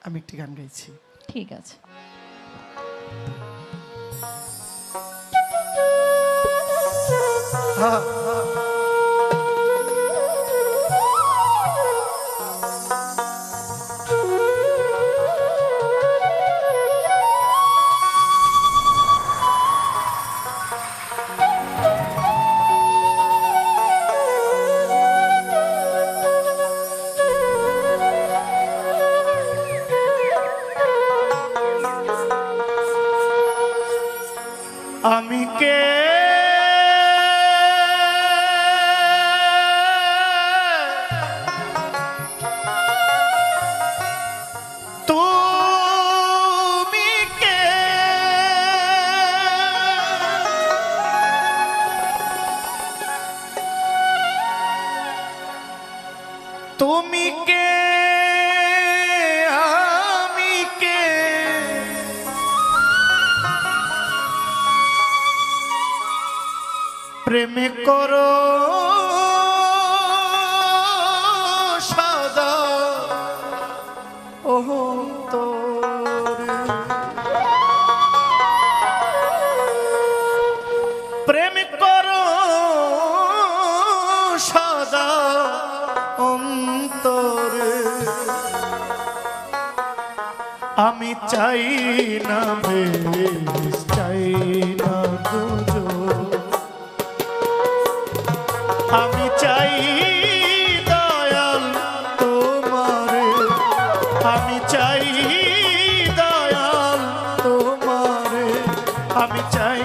আমি একটি গান গাইছি। ঠিক আছে। হ্যাঁ, আমি কে তুমি কে তুমি কে আমি কে প্রেমে করো সদা অন্তরে প্রেম করো সদা অন্তরে আমি চাই না বেশ চাই না দুজো আমি চাই দয়াল তোমারে আমি চাই দয়াল তোমারে আমি চাই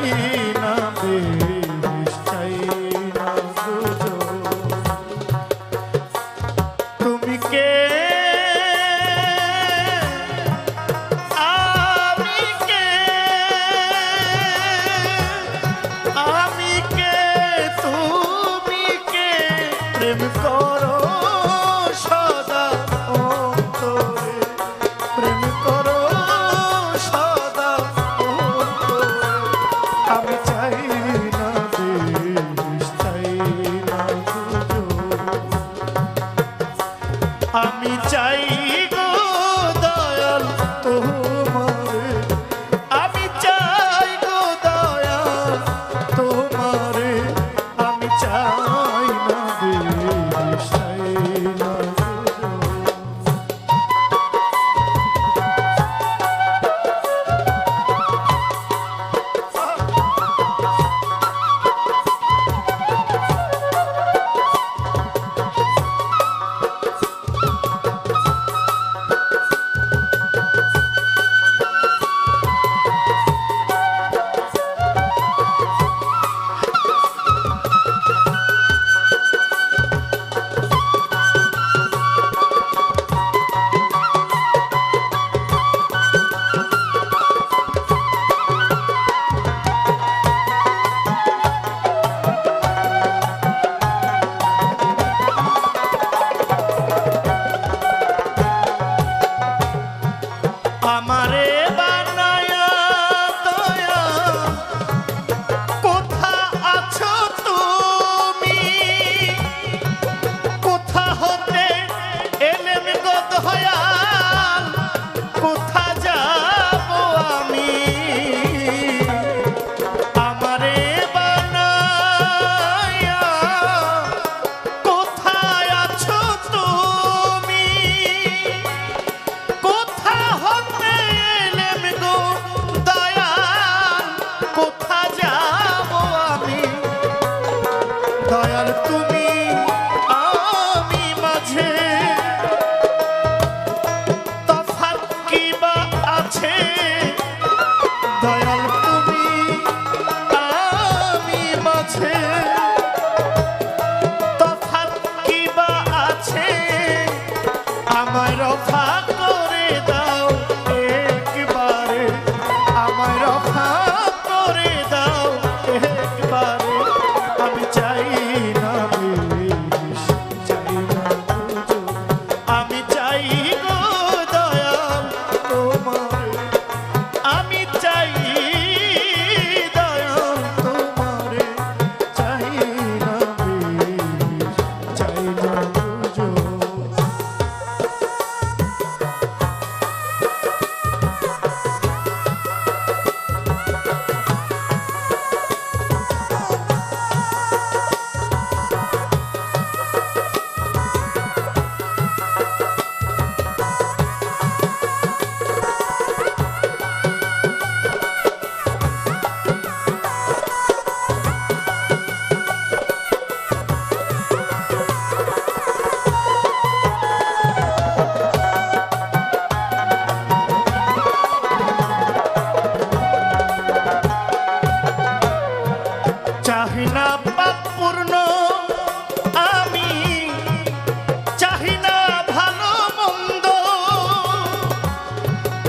না বেশ চাই না বুঝো তুমি কে আমি কে আমি কে তুমি কে প্রেম করো সদা অন্তরে প্রেম করো সদা অন্তরে আমি চাই না বেশ চাই না বুঝো আমি চাই গো দয়াল তোমারে আমি চাই গো দয়াল তোমারে আমি চাই না বেশ চাই না বুঝো আমারে বানায়া দয়া কোথা আছো তুমি কোথা হতে এলেম গো দয়াল কোথা যাব আমি আমারে বানায়া কোথায় আছো তুমি কোথা হতে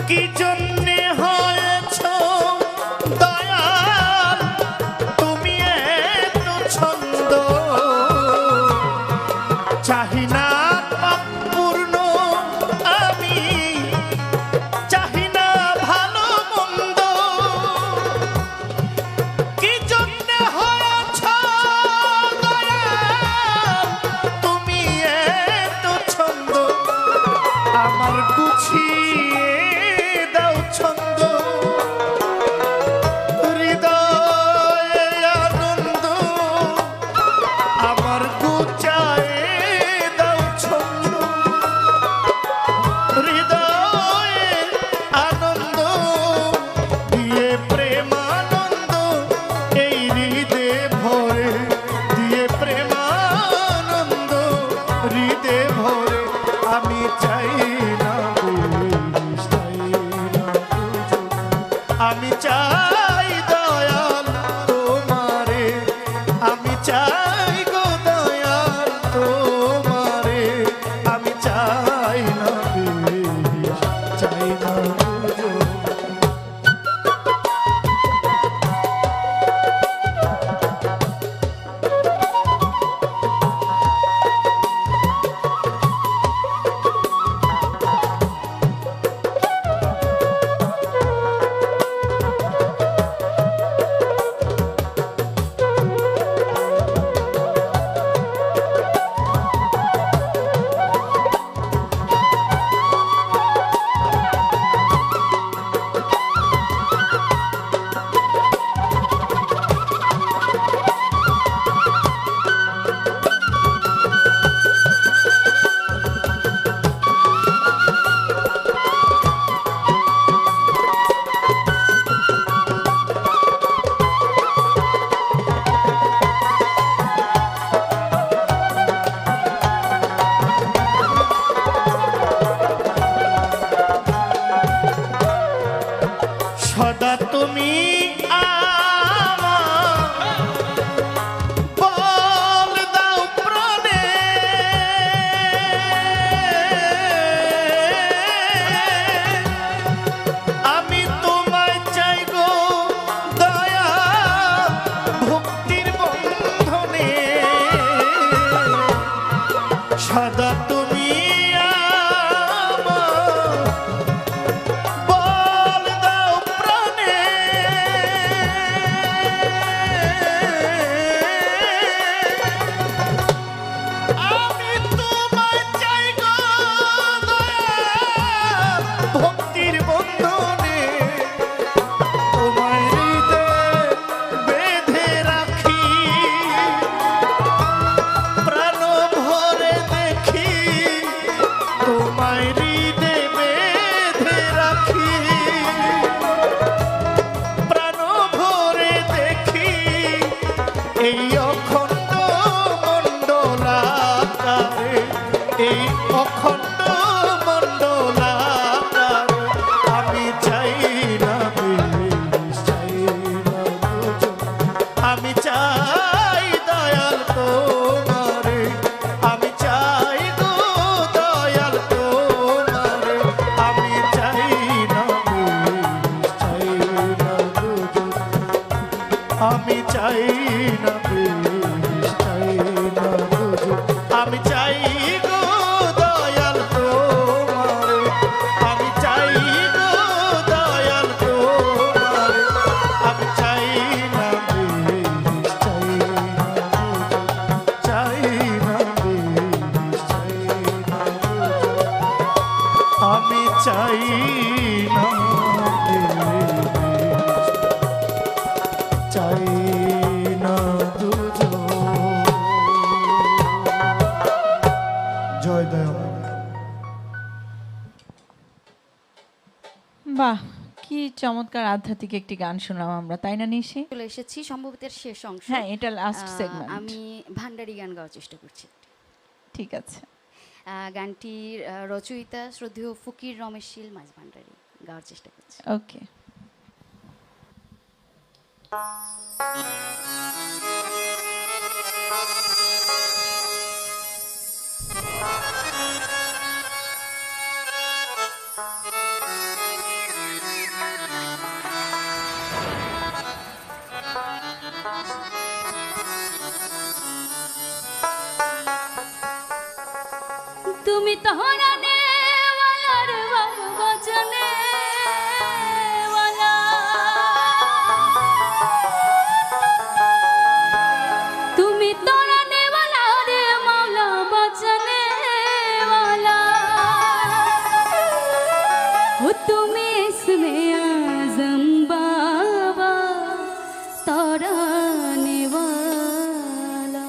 কি জন্যে হয়েছ দয়াল তুমি এত ছন্দ চাহি না পাপ পূর্ণ আমি চাহি না ভালো মন্দ কি জন্যে হয়েছ দয়াল তুমি এত ছন্দ আমার গুছিয়ে দাও ছন্দ হৃদয়ে আনন্দ আমার গুচায়ে দাও ছন্দ হৃদয়ে আনন্দ দিয়ে প্রেমানন্দ এই হৃদয়ে ভরে দিয়ে প্রেমানন্দ হৃদয়ে ভরে আমি চাই না বিষ, চাই না পুজো। আমি চাই দয়াল তোমারে আমি চাই গো দয়াল তোমারে আমি চাই না বিষ, চাই না পুজো। সদা তুমি আমার বল দাও প্রাণে আমি তোমায় চাই গো দয়া ভক্তির বন্ধনে সদা তুমি আমার বল দাও প্রাণে আমি তোমায় চাই গো দয়াল ভক্তির বন্ধনে তোমায় হৃদয়ে বেঁধে রাখি প্রাণ ভরে দেখি তোমায় হৃদয়ে বেঁধে রাখি প্রাণ ভরে দেখি এই অখণ্ড মণ্ডলাকারে এই অখণ্ড মণ্ডলাকারে আমি চাই না বিষ, চাই না পুজো। আমি চাই দয়াল তোমারে আমি চাই গো দয়াল তোমারে আমি চাই না বিষ, চাই না পুজো। আমি চাই না বিষ, চাই না পুজো। আমি চাই গো দয়াল তোমারে আমি চাই গো দয়াল তোমারে আমি চাই না বিষ, চাই না পুজো। চাই না বিষ, চাই না পুজো। আমি চাই না বিষ, চাই না দুজো। জয় দয়াময়। বাহ, কি চমৎকার আধ্যাত্মিক একটি গান শুনলাম আমরা, তাই না নিশি? চলে এসেছি সম্ভবত এর শেষ অংশ। হ্যাঁ, এটা লাস্ট আহ, সেগমেন্ট। আমি ভান্ডারি গান গাওয়ার চেষ্টা করছি। ঠিক আছে। গানটির রচয়িতা শ্রদ্ধেয় ফকির রমেশ শীল মাঝ ভান্ডারি গাওয়ার চেষ্টা করছি। ওকে। तोराने वाला रे बचने वाला তুমি तोराने वाला रे मौला बचने वाला हो তুমি इसमें आजम बाबा तोराने वाला।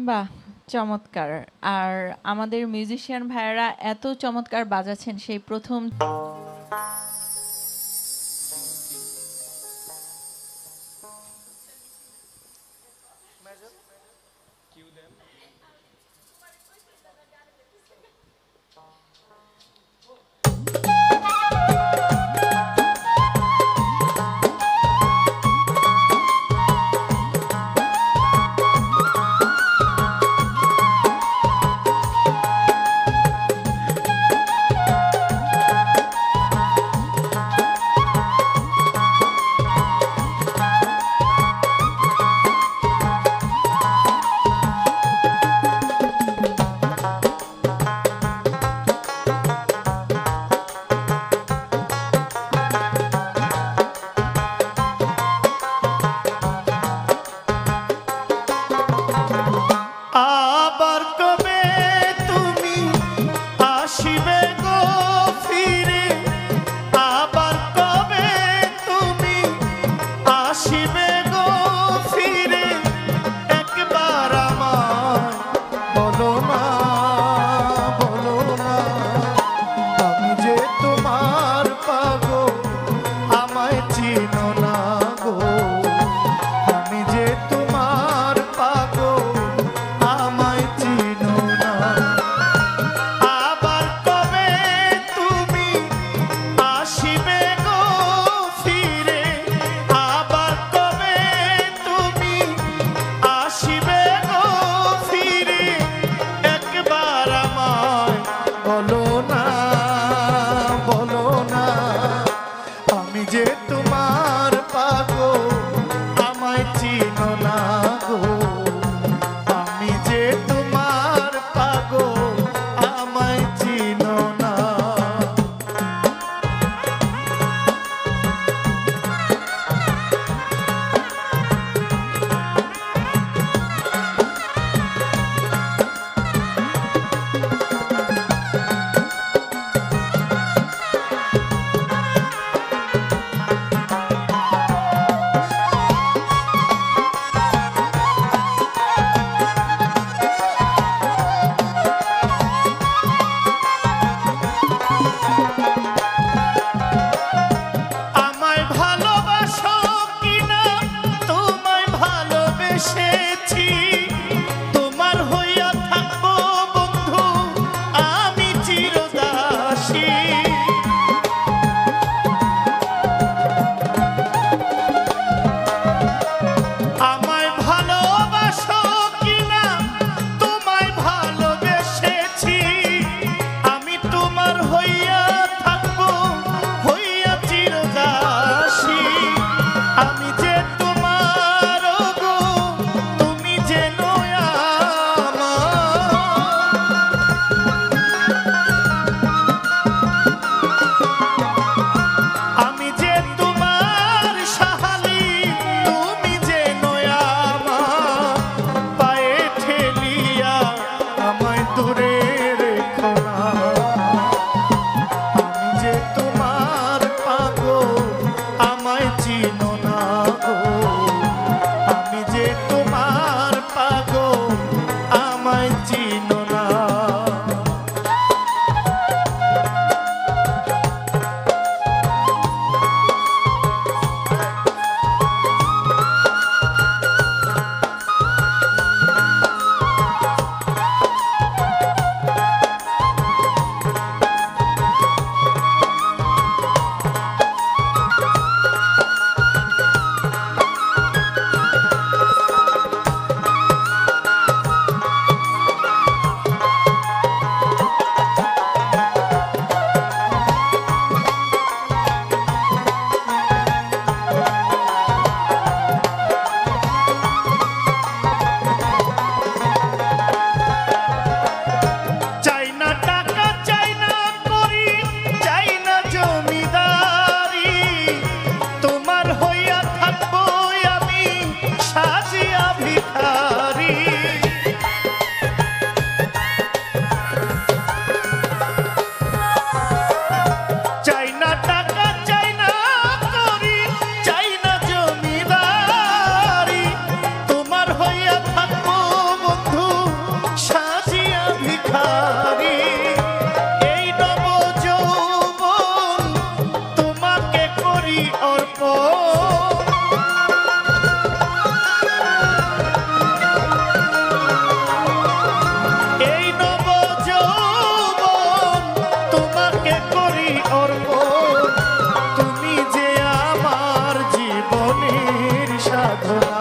বাহ, চমৎকার। আর আমাদের মিউজিশিয়ান ভাইয়েরা এত চমৎকার বাজাচ্ছেন সেই প্রথম। আবার কবে তুমি আসিবে গো ফিরে, আবার কবে তুমি আসিবে গো ফিরে, একবার আমায় বলো না, বলো না, আমি যে তোমার পাগল, আমায় চিনো না গো, আমি যে তোমার পাগল, আমায় চিনো না। আবার কবে তুমি আসিবে গো ফিরে, আবার কবে তুমি আসিবে গো ফিরে, একবার আমায় বলো না, বলো না, আমি যে তোমার পাগল, আমায় চিনো না গো, আমি যে তোমার পাগল, আমায় চিনো না। আমায় ভালোবাসো কিনা, তোমায় ভালোবেসেছি, তোমার হইয়া থাকবো বন্ধু আমি চিরদাসী। আমায় ভালোবাসো কিনা, তোমায় ভালোবেসেছি, আমি তোমার হইয়া থাকবো, হইয়া চিরদাসী, আমি যে তোমার গো, তুমি যেন আমার, আমি যে তোমার সাহালি, তুমি যেন আমার, পায়ে ঠেলিয়া আমায় দূরে রেখো না, আমি যে তোমার পাগল, আমায় চিনো না গো, সাধনা